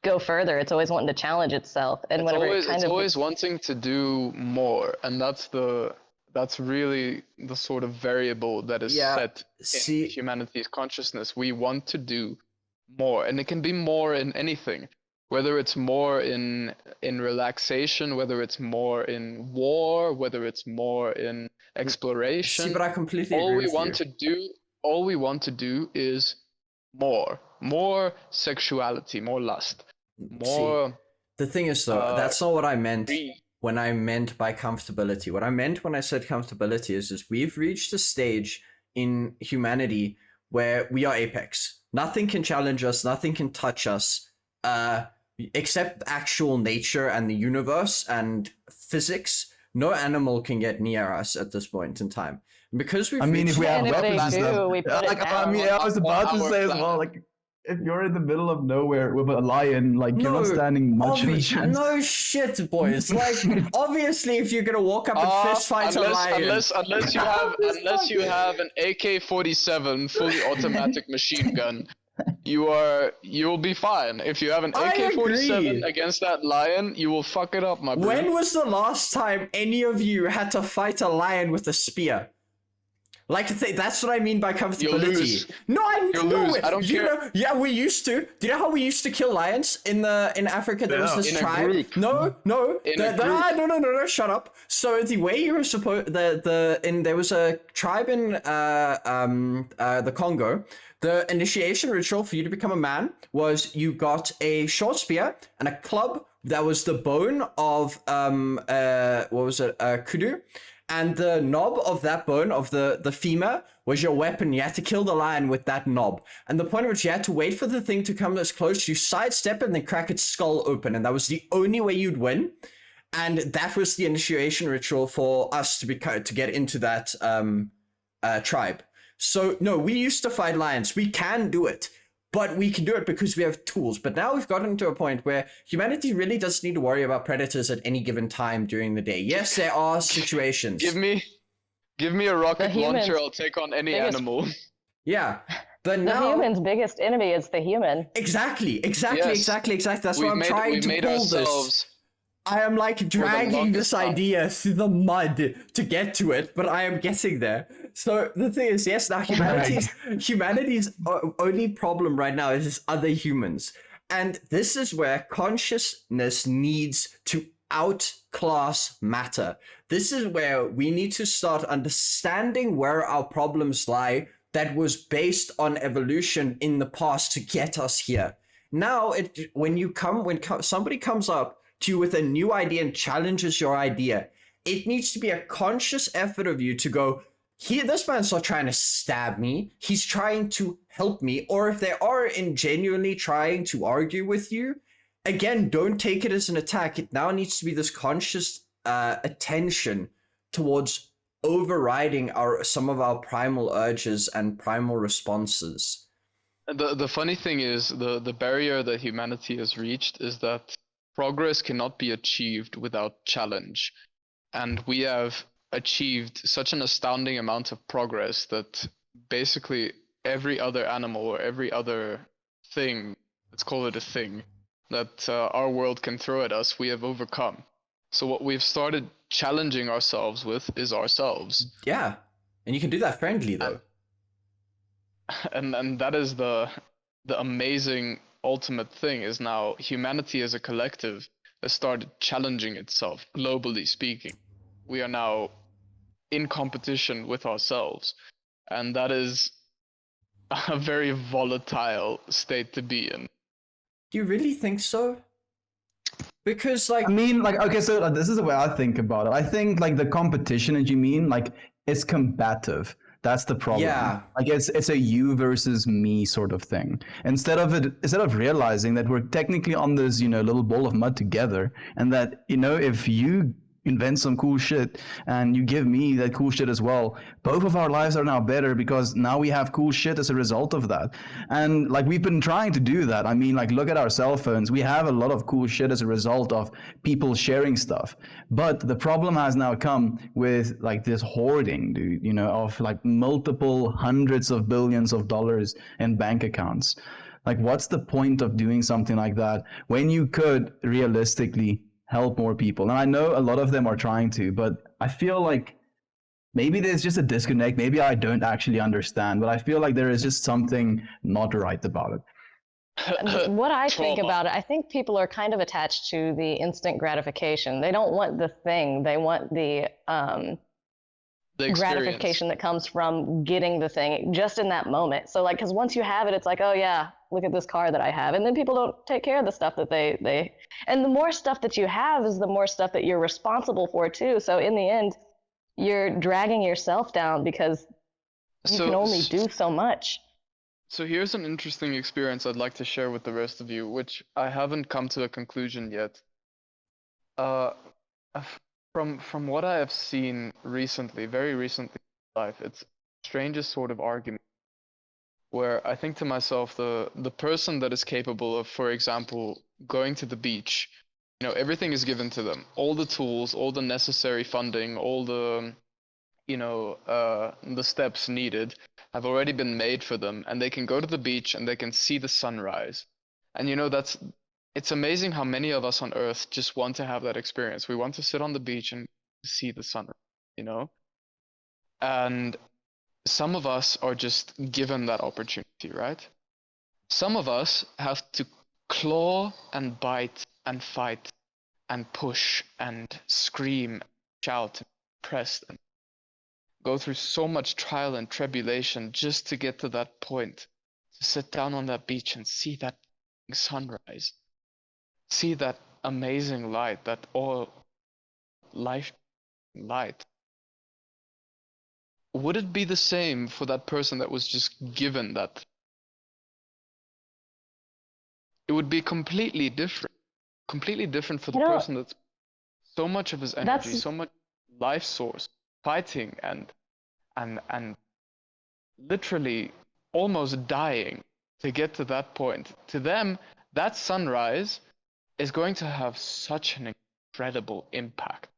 go further. It's always wanting to challenge itself. And it's always wanting to do more. And that's really the sort of variable that is set in humanity's consciousness. We want to do more. And it can be more in anything. Whether it's more in relaxation, whether it's more in war, whether it's more in exploration. See, but I completely agree with you. All we want to do is more sexuality, more lust, more. See, the thing is though, that's not what I meant when I meant by comfortability. What I meant when I said comfortability is we've reached a stage in humanity where we are apex. Nothing can challenge us. Nothing can touch us. Except actual nature and the universe and physics. No animal can get near us at this point in time. Because we've if we have weapons and stuff. I was about to say as well, like, if you're in the middle of nowhere with a lion, like you're not standing much of a chance. No shit, boys. Like, obviously, if you're gonna walk up and fist fight a lion, unless you have an AK-47 fully automatic machine gun, you'll be fine. If you have an AK-47 against that lion, you will fuck it up, my bro. When was the last time any of you had to fight a lion with a spear? Like, that's what I mean by comfortability. You'll lose. No, I lose. I don't care. Know, yeah, we used to. Do you know how we used to kill lions in Africa? There was this tribe. No. No, shut up. So the way you were supposed there was a tribe in the Congo. The initiation ritual for you to become a man was you got a short spear and a club that was the bone of kudu. And the knob of that bone, of the femur, was your weapon. You had to kill the lion with that knob. And the point of which you had to wait for the thing to come as close, you sidestep it and then crack its skull open. And that was the only way you'd win. And that was the initiation ritual for us to get into that tribe. So, no, we used to fight lions. We can do it. But we can do it because we have tools. But now we've gotten to a point where humanity really doesn't need to worry about predators at any given time during the day. Yes, there are situations. Give me a rocket launcher, I'll take on any animal. Yeah. But the human's biggest enemy is the human. Exactly. That's why I'm trying to pull this. I am like dragging this idea through the mud to get to it, but I am getting there. So the thing is, yes, now humanity's only problem right now is other humans. And this is where consciousness needs to outclass matter. This is where we need to start understanding where our problems lie that was based on evolution in the past to get us here. Now, when somebody comes up to you with a new idea and challenges your idea, it needs to be a conscious effort of you to go, this man's not trying to stab me, he's trying to help me. Or if they are genuinely trying to argue with you, again, don't take it as an attack. It now needs to be this conscious attention towards overriding some of our primal urges and primal responses. The funny thing is, the barrier that humanity has reached is that progress cannot be achieved without challenge. And we have achieved such an astounding amount of progress that basically every other animal or every other thing, let's call it a thing, that our world can throw at us, we have overcome. So what we've started challenging ourselves with is ourselves. Yeah, and you can do that friendly though. And that is the amazing ultimate thing, is now humanity as a collective has started challenging itself, globally speaking. We are now in competition with ourselves, and that is a very volatile state to be in. Do you really think so? Because okay, so this is the way I think about it. I think the competition that you mean, it's combative. That's the problem. Yeah. It's a you versus me sort of thing. Instead of realizing that we're technically on this, little ball of mud together, and that, if you invent some cool shit and you give me that cool shit as well, both of our lives are now better because now we have cool shit as a result of that. And we've been trying to do that. I mean, look at our cell phones. We have a lot of cool shit as a result of people sharing stuff. But the problem has now come with this hoarding, dude, of multiple hundreds of billions of dollars in bank accounts. What's the point of doing something like that when you could realistically help more people? And I know a lot of them are trying to, but I feel like maybe there's just a disconnect. Maybe I don't actually understand, but I feel like there is just something not right about it. What I think about it, I think people are kind of attached to the instant gratification. They don't want the thing. They want the gratification that comes from getting the thing just in that moment. So because once you have it, it's oh yeah, look at this car that I have. And then people don't take care of the stuff that they and the more stuff that you have is the more stuff that you're responsible for too. So in the end, you're dragging yourself down because you can only do so much. So here's an interesting experience I'd like to share with the rest of you, which I haven't come to a conclusion yet. From what I have seen recently, very recently in life, it's the strangest sort of argument where I think to myself, the person that is capable of, for example, going to the beach, you know, everything is given to them, all the tools, all the necessary funding, all the, you know, the steps needed have already been made for them, and they can go to the beach and they can see the sunrise. And you know, it's amazing how many of us on Earth just want to have that experience. We want to sit on the beach and see the sunrise, you know? And some of us are just given that opportunity, right? Some of us have to claw and bite and fight and push and scream, shout, and press, and go through so much trial and tribulation just to get to that point, to sit down on that beach and see that sunrise, see that amazing light, that all life light. Would it be the same for that person that was just given that? It would be completely different for the person that's so much of his energy, so much life source, fighting and literally almost dying to get to that point. To them, that sunrise is going to have such an incredible impact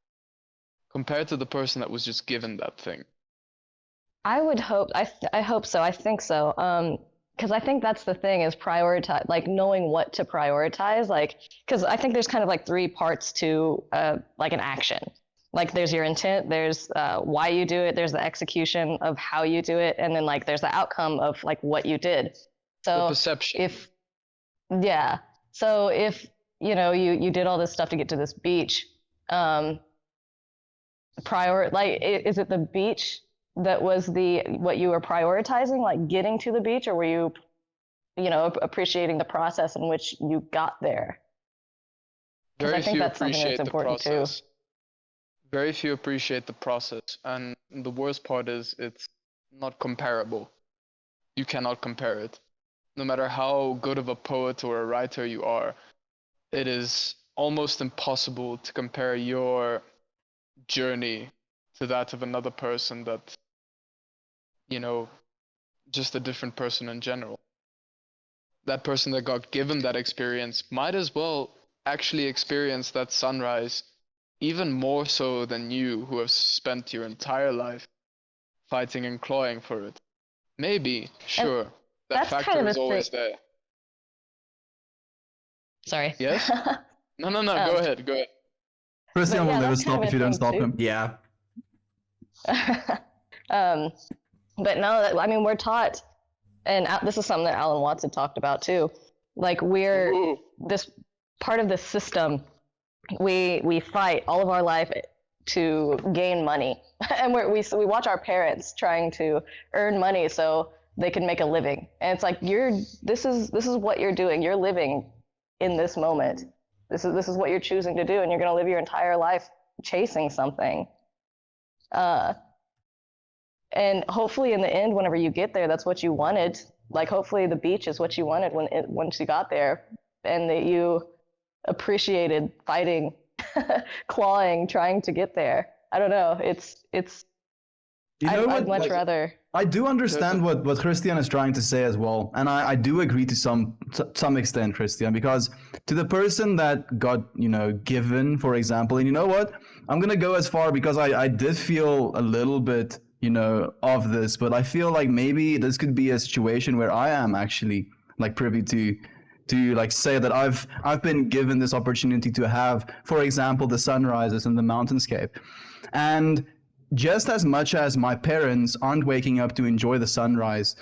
compared to the person that was just given that thing. I would hope. I hope so. I think so. Because I think that's the thing, is prioritize, like knowing what to prioritize. Like, because I think there's kind of like three parts to like an action. Like there's your intent, there's why you do it, there's the execution of how you do it, and then like there's the outcome of like what you did. So the perception. So if you know you did all this stuff to get to this beach, is it the beach that was what you were prioritizing, like getting to the beach, or were you appreciating the process in which you got there? Very few appreciate the process. Very few appreciate the process, and the worst part is it's not comparable. You cannot compare it. No matter how good of a poet or a writer you are, it is almost impossible to compare your journey to that of another person that, you know, just a different person in general. That person that got given that experience might as well actually experience that sunrise even more so than you, who have spent your entire life fighting and clawing for it. Maybe, sure, and that factor kind of is always there. Sorry. Yes? No, go ahead. Christian will never stop if you don't stop him. Yeah. But no, I mean, we're taught, and this is something that Alan Watts had talked about too. Like this part of the system, we fight all of our life to gain money, and we watch our parents trying to earn money so they can make a living. And it's like this is what you're doing. You're living in this moment. This is what you're choosing to do, and you're going to live your entire life chasing something. And hopefully in the end, whenever you get there, that's what you wanted. Like hopefully the beach is what you wanted once you got there, and that you appreciated fighting, clawing, trying to get there. I don't know. I'd much rather. I do understand what Christian is trying to say as well, and I do agree to some extent, Christian, because to the person that got given, for example, and you know what, I'm gonna go as far because I did feel a little bit of this, but I feel like maybe this could be a situation where I am actually like privy to like say that I've been given this opportunity to have, for example, the sunrises and the mountainscape. And just as much as my parents aren't waking up to enjoy the sunrise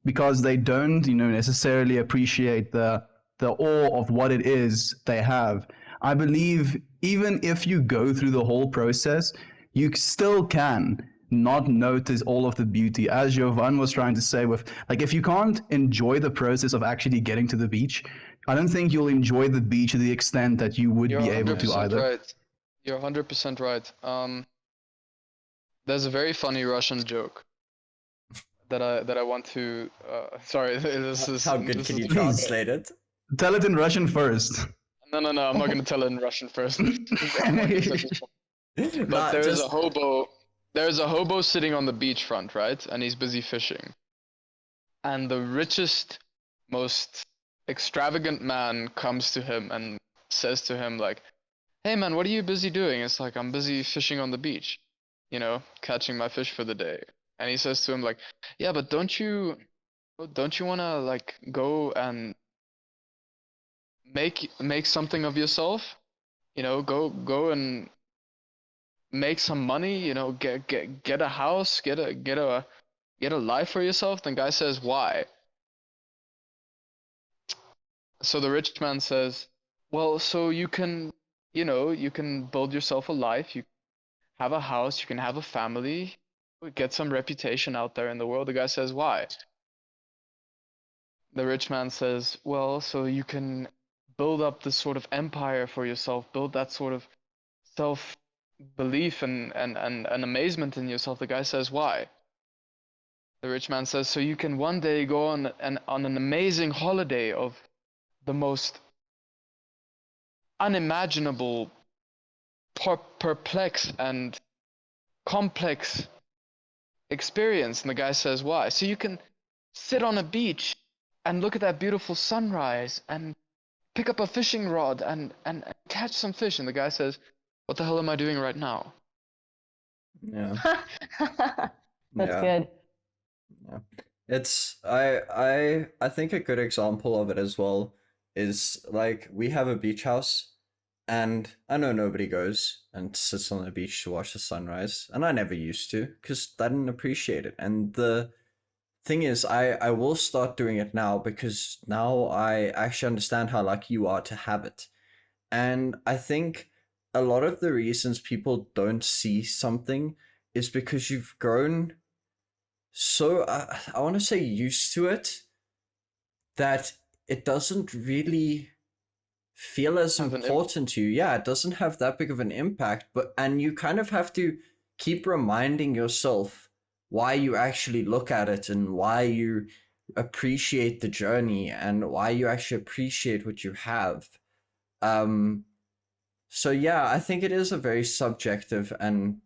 because they don't necessarily appreciate the awe of what it is they have, I believe even if you go through the whole process, you still can not notice all of the beauty, as Jovan was trying to say, with like, if you can't enjoy the process of actually getting to the beach, I don't think you'll enjoy the beach to the extent that you would be able to either. Right. You're 100% right. There's a very funny Russian joke that I want to sorry, this is how good can you translate it? Tell it in Russian first. No, I'm not going to tell it in Russian first. But there's a hobo sitting on the beachfront, right? And he's busy fishing. and the richest, most extravagant man comes to him and says to him like, "Hey man, what are you busy doing?" It's like, "I'm busy fishing on the beach, catching my fish for the day." And he says to him like, "Yeah, but don't you want to like go and make something of yourself? Go and make some money, get a house, get a life for yourself." The guy says, "Why?" So the rich man says, "Well, so you can build yourself a life, you have a house, you can have a family, get some reputation out there in the world." The guy says, "Why?" The rich man says, "Well, so you can build up this sort of empire for yourself, build that sort of self-belief and amazement in yourself." The guy says, "Why?" The rich man says, "So you can one day go on an amazing holiday of the most unimaginable, perplexed and complex experience." And the guy says, "Why?" "So you can sit on a beach and look at that beautiful sunrise and pick up a fishing rod and catch some fish." And the guy says, "What the hell am I doing right now?" Yeah. That's good. Yeah. It's I think a good example of it as well is like we have a beach house, and I know nobody goes and sits on the beach to watch the sunrise, and I never used to because I didn't appreciate it. And the thing is, I will start doing it now because now I actually understand how lucky you are to have it. And I think a lot of the reasons people don't see something is because you've grown so, I want to say used to it, that it doesn't really feel as important to you. Yeah, it doesn't have that big of an impact, and you kind of have to keep reminding yourself why you actually look at it and why you appreciate the journey and why you actually appreciate what you have. So yeah, I think it is a very subjective and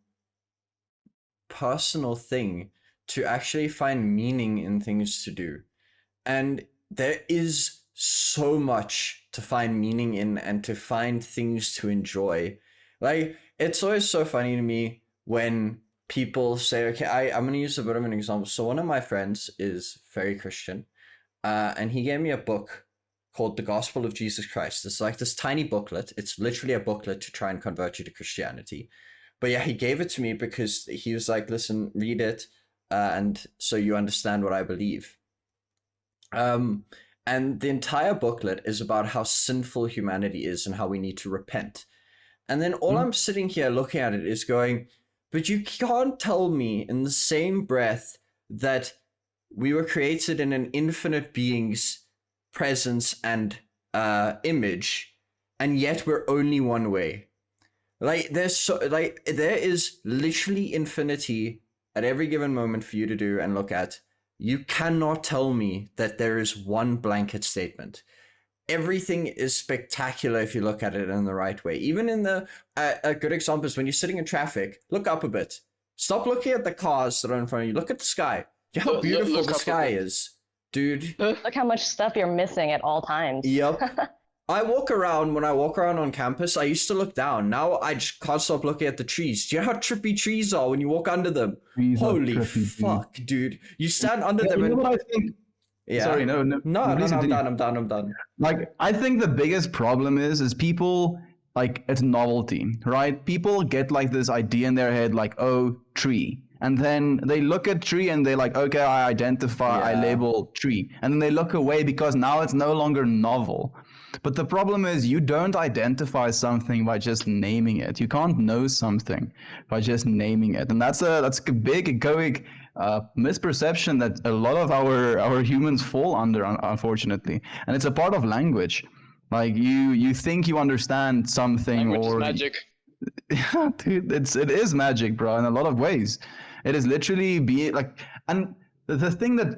personal thing to actually find meaning in things to do. And there is so much to find meaning in and to find things to enjoy. Like, it's always so funny to me when people say, okay, I'm going to use a bit of an example. So one of my friends is very Christian, and he gave me a book called The Gospel of Jesus Christ. It's like this tiny booklet. It's literally a booklet to try and convert you to Christianity. But yeah, he gave it to me because he was like, listen, read it, and so you understand what I believe. And the entire booklet is about how sinful humanity is and how we need to repent. And then all I'm sitting here looking at it is going, but you can't tell me in the same breath that we were created in an infinite being's presence and image, and yet we're only one way. Like, there is literally infinity at every given moment for you to do and look at. You cannot tell me that there is one blanket statement. Everything is spectacular if you look at it in the right way. Even in the a good example is when you're sitting in traffic, look up a bit. Stop looking at the cars that are in front of you. Look at the sky. Do you know how beautiful the sky is, dude? Look how much stuff you're missing at all times. Yep. When I walk around on campus, I used to look down. Now I just can't stop looking at the trees. Do you know how trippy trees are when you walk under them? Holy fuck, dude. You stand under them and... You know what I think? Yeah. Sorry, no, I'm done. Like, I think the biggest problem is people, like, it's novelty, right? People get like this idea in their head, like, oh, tree. And then they look at tree and they're like, okay, I label tree. And then they look away because now it's no longer novel. But the problem is you don't identify something by just naming it. You can't know something by just naming it. And that's a big egoic misperception that a lot of our humans fall under, unfortunately. And it's a part of language. Like, you think you understand something, language is magic. Yeah, dude, it is magic, bro, in a lot of ways. It is literally and the thing that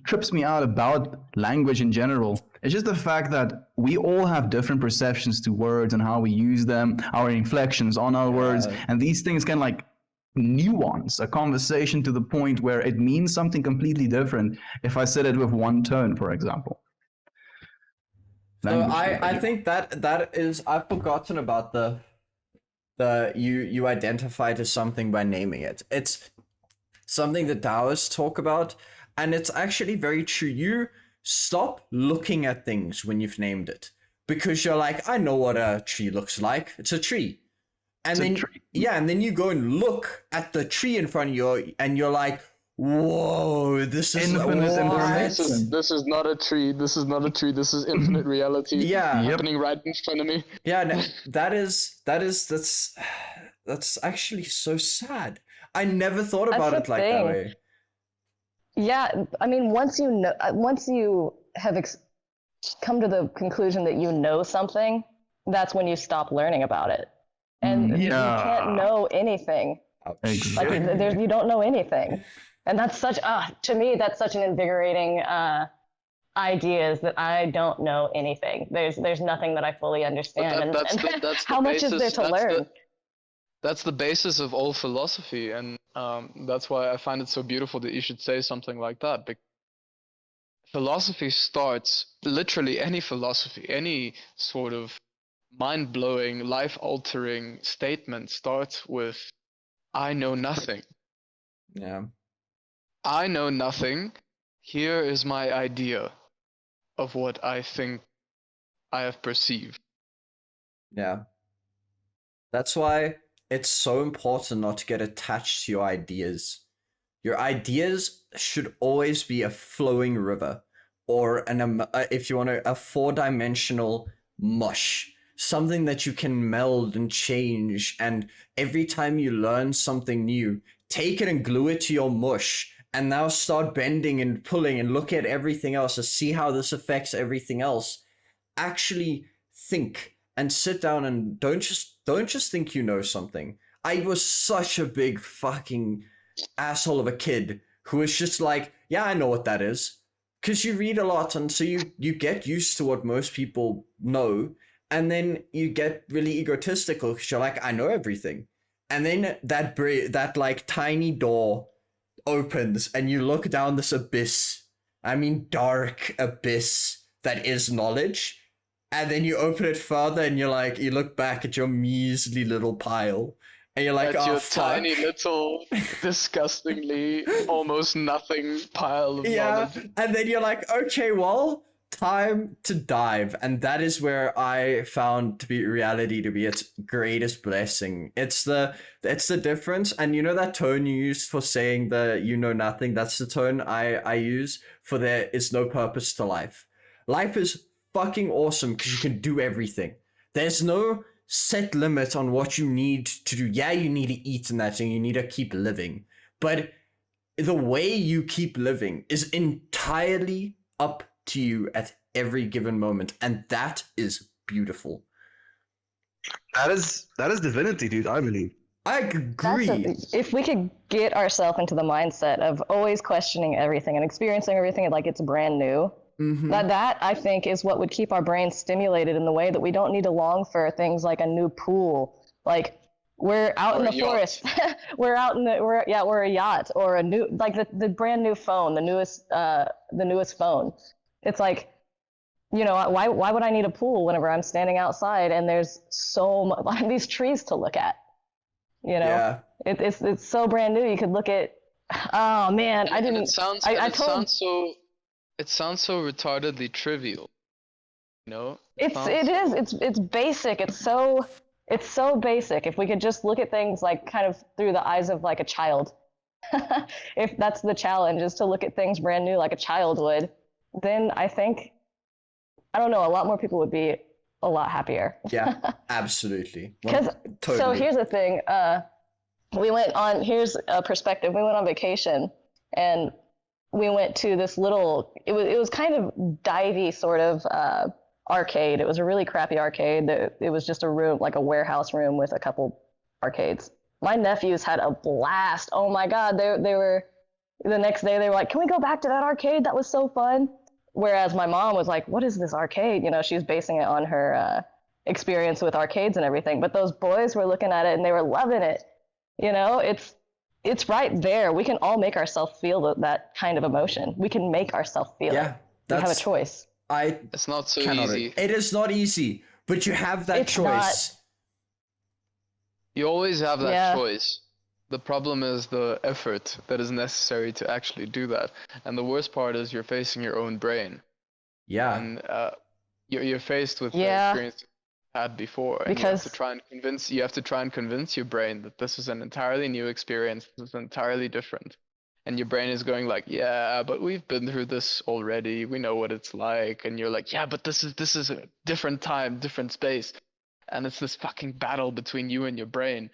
trips me out about language in general is just the fact that we all have different perceptions to words and how we use them, our inflections on our words, and these things can like nuance, a conversation to the point where it means something completely different if I said it with one tone, for example. So I think that is, I've forgotten about the you identify to something by naming it. It's something that Taoists talk about, and it's actually very true. You stop looking at things when you've named it, because you're like, I know what a tree looks like. It's a tree. And then and then you go and look at the tree in front of you, and you're like, whoa, this is infinite information. This is not a tree. This is not a tree. This is infinite reality. Happening right in front of me. Yeah, that's actually so sad. I never thought about it like that way. Yeah, I mean, once you have come to the conclusion that you know something, that's when you stop learning about it. And you can't know anything. Exactly. Like you don't know anything, and that's such to me that's such an invigorating idea, is that I don't know anything. There's nothing that I fully understand. That's how much is there to learn? That's the basis of all philosophy, and that's why I find it so beautiful that you should say something like that. Because philosophy starts, literally any philosophy, any sort of mind-blowing, life-altering statement starts with, I know nothing. Yeah. I know nothing. Here is my idea of what I think I have perceived. Yeah. That's why it's so important not to get attached to your ideas. Your ideas should always be a flowing river, or if you want a 4-dimensional mush. Something that you can meld and change, and every time you learn something new, take it and glue it to your mush, and now start bending and pulling and look at everything else to see how this affects everything else. Actually think and sit down, and don't just think you know something. I was such a big fucking asshole of a kid who was just like, yeah, I know what that is. Because you read a lot, and so you get used to what most people know. And then you get really egotistical because you're like, I know everything. And then that like tiny door opens, and you look down this abyss. I mean, dark abyss that is knowledge. And then you open it further, and you're like, you look back at your measly little pile, and you're like, your fuck. Tiny little, disgustingly almost nothing pile of knowledge. And then you're like, okay, well, time to dive. And that is where I found to be reality to be its greatest blessing. It's the difference. And you know that tone you used for saying the you know nothing, that's the tone I use for there is no purpose to life. Life is fucking awesome because you can do everything. There's no set limit on what you need to do. Yeah, you need to eat and that thing, you need to keep living. But the way you keep living is entirely up to you at every given moment, and that is beautiful. That is divinity, dude. I believe. I agree. If we could get ourselves into the mindset of always questioning everything and experiencing everything like it's brand new, that I think is what would keep our brains stimulated in the way that we don't need to long for things like a new pool. Like we're out in the forest, we're a yacht, or a new, like the brand new phone, the newest phone. It's like, you know, why would I need a pool whenever I'm standing outside and there's so much these trees to look at? You know, it's so brand new. You could look at. Oh man, I didn't. It sounds so retardedly trivial. You know. It's basic. It's so basic. If we could just look at things like kind of through the eyes of like a child, if that's the challenge, is to look at things brand new like a child would, then I think, I don't know, a lot more people would be a lot happier. Yeah, absolutely. Totally. So here's the thing. Here's a perspective. We went on vacation, and we went to this little, it was kind of divey sort of arcade. It was a really crappy arcade. It was just a room, like a warehouse room with a couple arcades. My nephews had a blast. Oh my God. They were, the next day they were like, can we go back to that arcade? That was so fun. Whereas my mom was like, what is this arcade? You know, she's basing it on her experience with arcades and everything. But those boys were looking at it and they were loving it. You know, it's right there. We can all make ourselves feel that kind of emotion. We can make ourselves feel it. We have a choice. It's not so easy. It is not easy, but you have that choice. Not. You always have that choice. The problem is the effort that is necessary to actually do that. And the worst part is you're facing your own brain. Yeah. And you're faced with the experience you had before. And you have to try and convince your brain that this is an entirely new experience. This is entirely different. And your brain is going like, yeah, but we've been through this already. We know what it's like. And you're like, yeah, but this is a different time, different space. And it's this fucking battle between you and your brain.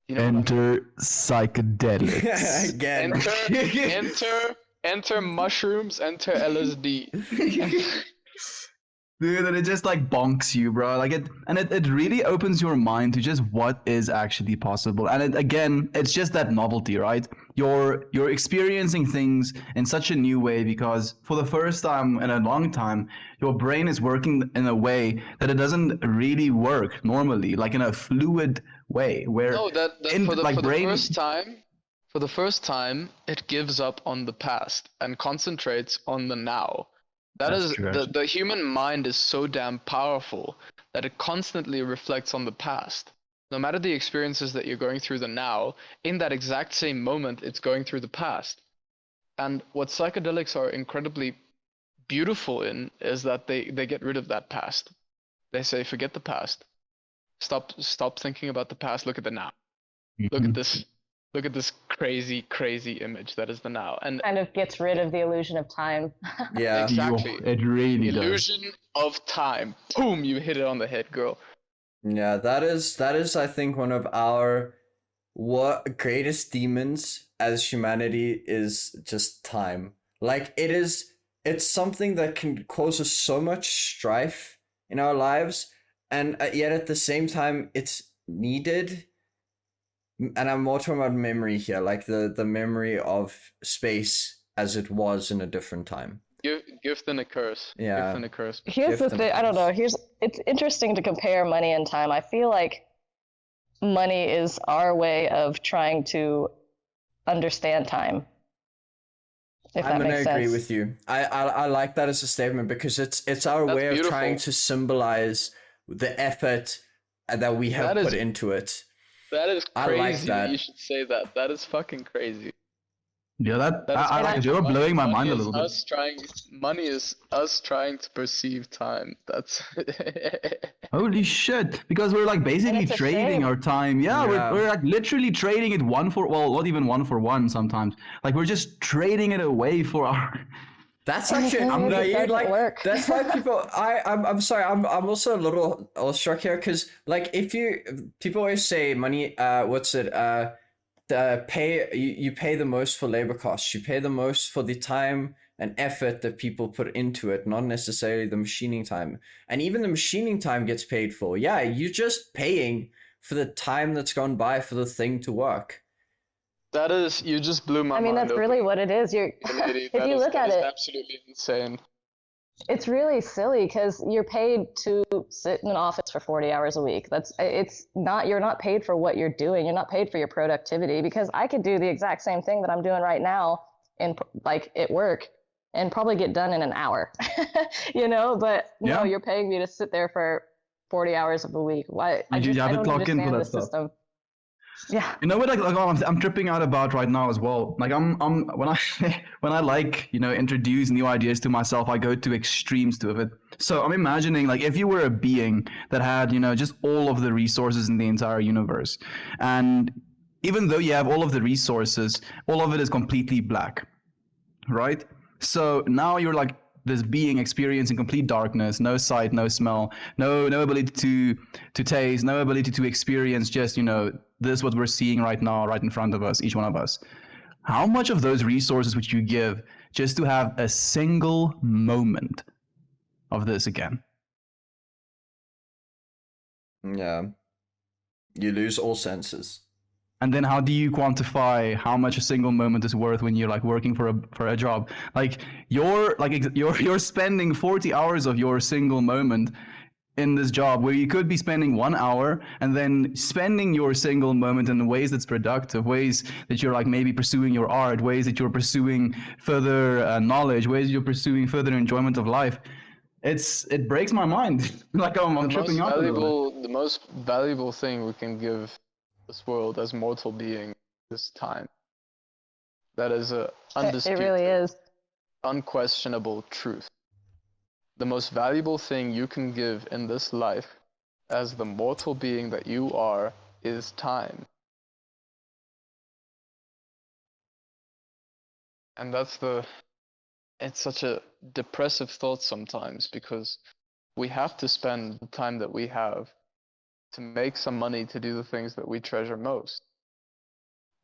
You know enter psychedelics. Again. Enter mushrooms, enter LSD. Dude, and it just like bonks you, bro. Like it really opens your mind to just what is actually possible. And it's just that novelty, right? You're experiencing things in such a new way because for the first time in a long time, your brain is working in a way that it doesn't really work normally, like in a fluid way. Where for the first time, it gives up on the past and concentrates on the now. That's true. The human mind is so damn powerful that it constantly reflects on the past. No matter the experiences that you're going through the now, in that exact same moment, it's going through the past. And what psychedelics are incredibly beautiful in is that they get rid of that past. They say, forget the past. Stop thinking about the past. Look at the now. Mm-hmm. Look at this crazy, crazy image that is the now. And kind of gets rid of the illusion of time. Yeah, exactly. It really does. Illusion of time. Boom, you hit it on the head, girl. Yeah, that is I think one of our greatest demons as humanity is just time. Like it's something that can cause us so much strife in our lives, and yet at the same time it's needed. And I'm more talking about memory here, like the memory of space as it was in a different time. Gift and a curse. Yeah. Gift and a curse. Here's the thing. I don't know. It's interesting to compare money and time. I feel like money is our way of trying to understand time. I'm gonna agree with you. I like that as a statement because it's our way of trying to symbolize the effort that we have put into it. That is crazy. I like that. You should say that. That is fucking crazy. Yeah, I like it. You're blowing my mind a little bit. Money is us trying to perceive time. That's holy shit! Because we're like basically trading our time. Yeah, we're like literally trading it not even 1 for 1 sometimes. Like we're just trading it away for our. That's actually that's why people I'm sorry, I'm also a little awestruck here because like people always say money you pay the most for labor costs, you pay the most for the time and effort that people put into it, not necessarily the machining time. And even the machining time gets paid for. Yeah, you're just paying for the time that's gone by for the thing to work. You just blew my mind. I mean, that's really what it is. If you look at it, absolutely insane. It's really silly because you're paid to sit in an office for 40 hours a week. You're not paid for what you're doing. You're not paid for your productivity because I could do the exact same thing that I'm doing right now at work and probably get done in an hour, but no, you're paying me to sit there for 40 hours of the week. Why? I don't understand the system. Yeah. You know what? Like I'm tripping out about right now as well. Like I'm when I introduce new ideas to myself, I go to extremes to it. So I'm imagining like if you were a being that had just all of the resources in the entire universe, and even though you have all of the resources, all of it is completely black, right? So now you're like this being experiencing complete darkness, no sight, no smell, no ability to taste, no ability to experience just this what we're seeing right now, right in front of us, each one of us. How much of those resources would you give just to have a single moment of this again? Yeah. You lose all senses. And then how do you quantify how much a single moment is worth when you're like working for a job? Like you're spending 40 hours of your single moment in this job where you could be spending 1 hour and then spending your single moment in ways that's productive, ways that you're like maybe pursuing your art, ways that you're pursuing further knowledge, ways you're pursuing further enjoyment of life. It breaks my mind. Like I'm tripping up. The most valuable thing we can give this world as mortal being is time. That is a undisputed, it really is, unquestionable truth. The most valuable thing you can give in this life as the mortal being that you are is time. And it's such a depressive thought sometimes, because we have to spend the time that we have to make some money to do the things that we treasure most.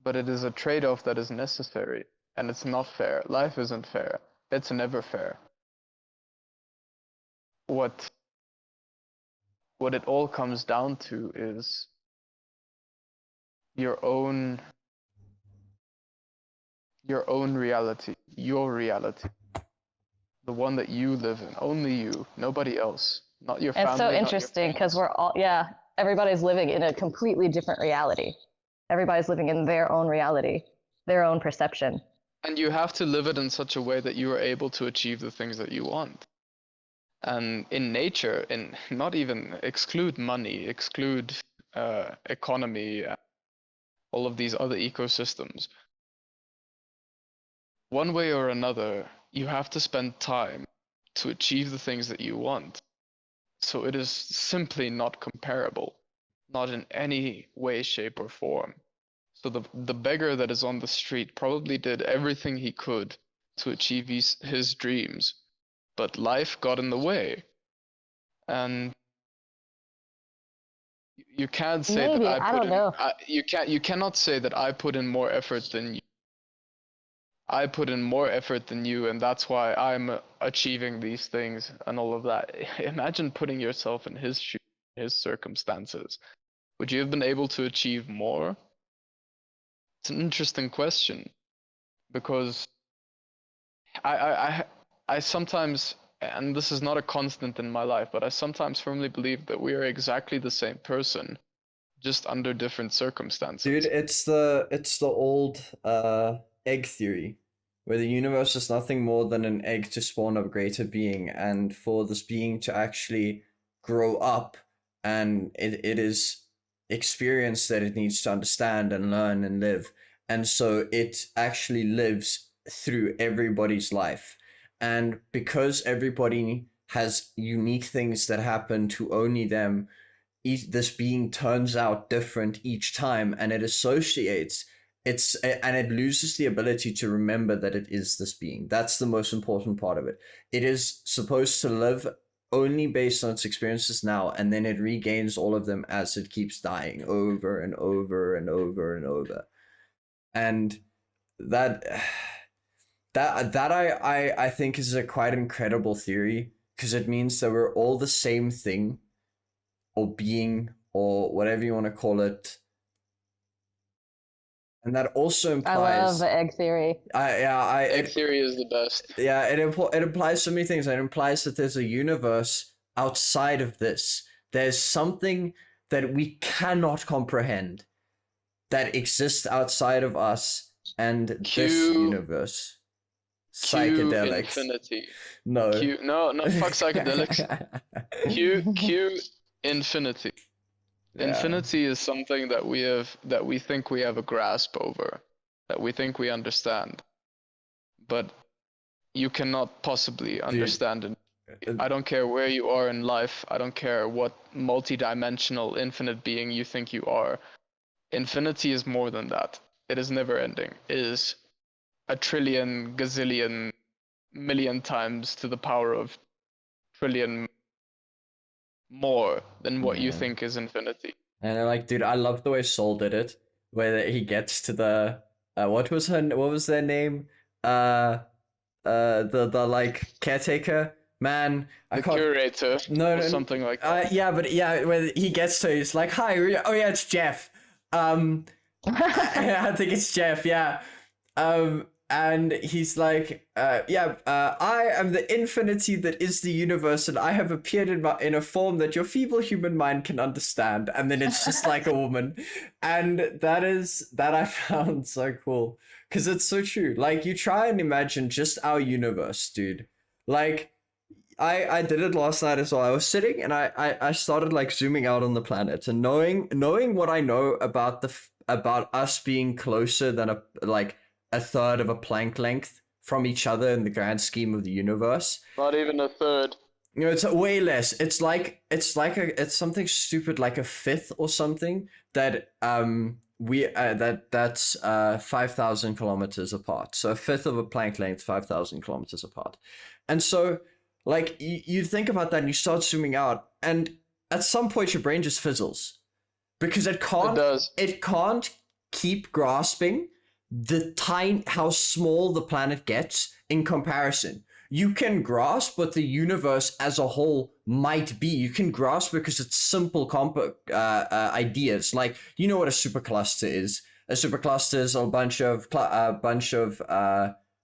But it is a trade-off that is necessary, and it's not fair. Life isn't fair. It's never fair. What it all comes down to is your own reality, your reality, the one that you live in, only you, nobody else, not your family. It's so interesting because everybody's living in a completely different reality. Everybody's living in their own reality, their own perception. And you have to live it in such a way that you are able to achieve the things that you want. And in nature, and not even exclude money, exclude economy, all of these other ecosystems. One way or another, you have to spend time to achieve the things that you want. So it is simply not comparable, not in any way, shape, or form. So the beggar that is on the street probably did everything he could to achieve his dreams, but life got in the way. And you can't say Maybe, that I don't know. You cannot say that I put in more effort than you. I put in more effort than you, and that's why I'm achieving these things and all of that. Imagine putting yourself in his shoes, his circumstances. Would you have been able to achieve more? It's an interesting question, because I sometimes, and this is not a constant in my life, but I sometimes firmly believe that we are exactly the same person, just under different circumstances. Dude, it's the old egg theory, where the universe is nothing more than an egg to spawn a greater being, and for this being to actually grow up, and it is experience that it needs to understand and learn and live, and so it actually lives through everybody's life. And because everybody has unique things that happen to only them, this being turns out different each time, and it associates and it loses the ability to remember that it is this being. That's the most important part of it. It is supposed to live only based on its experiences now, and then it regains all of them as it keeps dying over and over and over and over. And that I think is a quite incredible theory, because it means that we're all the same thing, or being, or whatever you want to call it. And that also implies... I love the egg theory. Egg theory is the best. Yeah, it implies so many things. It implies that there's a universe outside of this. There's something that we cannot comprehend that exists outside of us and this universe. Psychedelics. Infinity. No. No, fuck psychedelics. Q infinity. Yeah. Infinity is something that we think we have a grasp over, that we think we understand, but you cannot possibly understand it. I don't care where you are in life. I don't care what multi-dimensional infinite being you think you are. Infinity is more than that. It is never ending. It is a trillion, gazillion, million times to the power of trillion more than what you think is infinity. And like, dude, I love the way Soul did it, where he gets to the what was their name? The like caretaker man. The curator. No, something like that. When he gets to, he's like, "Hi, oh yeah, it's Jeff." I think it's Jeff. Yeah. And And he's like, I am the infinity that is the universe, and I have appeared in a form that your feeble human mind can understand. And then it's just like a woman. And that I found so cool. Because it's so true. Like, you try and imagine just our universe, dude. Like, I did it last night as well. I was sitting and I started like zooming out on the planet and knowing what I know about about us being closer than a third of a Planck length from each other in the grand scheme of the universe. Not even a third. You know, it's way less. It's something stupid like a fifth or something that that's 5,000 kilometers apart. So a fifth of a Planck length, 5,000 kilometers apart. And so like you think about that and you start zooming out, and at some point your brain just fizzles because it can't keep grasping how small the planet gets in comparison. You can grasp what the universe as a whole might be. You can grasp because it's simple ideas. Like, you know what a supercluster is. A supercluster is a bunch of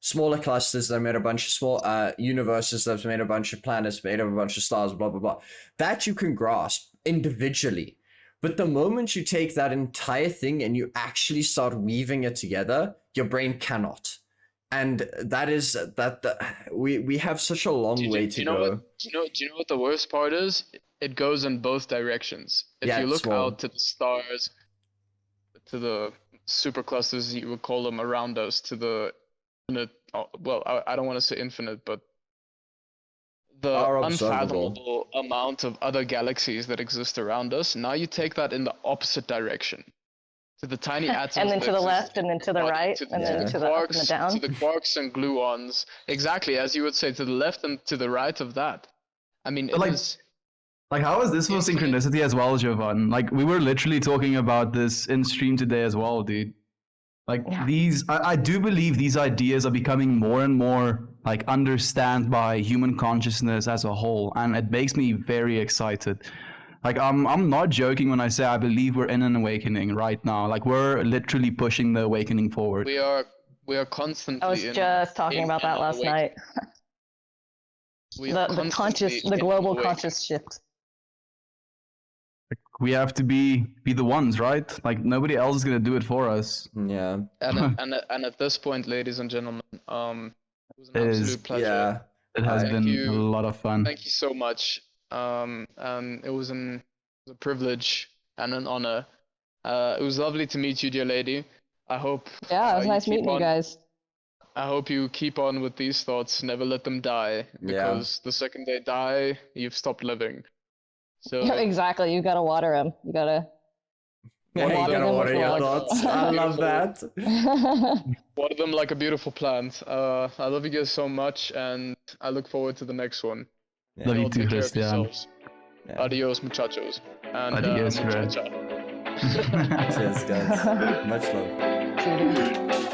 smaller clusters that made a bunch of small universes that made a bunch of planets, made of a bunch of stars, blah, blah, blah. That you can grasp individually. But the moment you take that entire thing and you actually start weaving it together, your brain cannot. And we have such a long way to go. Do you know what the worst part is? It goes in both directions. If you look out to the stars, to the superclusters, you would call them around us, to the infinite, well, I don't want to say infinite, but the unfathomable amount of other galaxies that exist around us. Now you take that in the opposite direction, to the tiny atoms, and then to the left, and then to the right, and then to the up and the down, to the quarks and gluons. Exactly, as you would say, to the left and to the right of that. I mean, like, how is this for synchronicity as well, Jovan? Like, we were literally talking about this in stream today as well, dude. Like, I do believe these ideas are becoming more and more like understand by human consciousness as a whole, and it makes me very excited. Like, I'm not joking when I say I believe we're in an awakening right now. Like, we're literally pushing the awakening forward. We are constantly. I was just talking about that last night. The global conscious shift. We have to be the ones, right? Like, nobody else is gonna do it for us. Yeah. And at this point, ladies and gentlemen, it was an absolute pleasure. Yeah. It has been a lot of fun. Thank you so much. It was a privilege and an honor. It was lovely to meet you, dear lady. I hope. Yeah, it was nice meeting you guys. I hope you keep on with these thoughts. Never let them die, because the second they die, you've stopped living. So exactly, you gotta water them. You gotta. Water your thoughts. I love that. Water them like a beautiful plant. I love you guys so much, and I look forward to the next one. Yeah. Love you too, Christian. Yeah. Adios, muchachos. And adios, muchacha. Cheers, guys. Much love.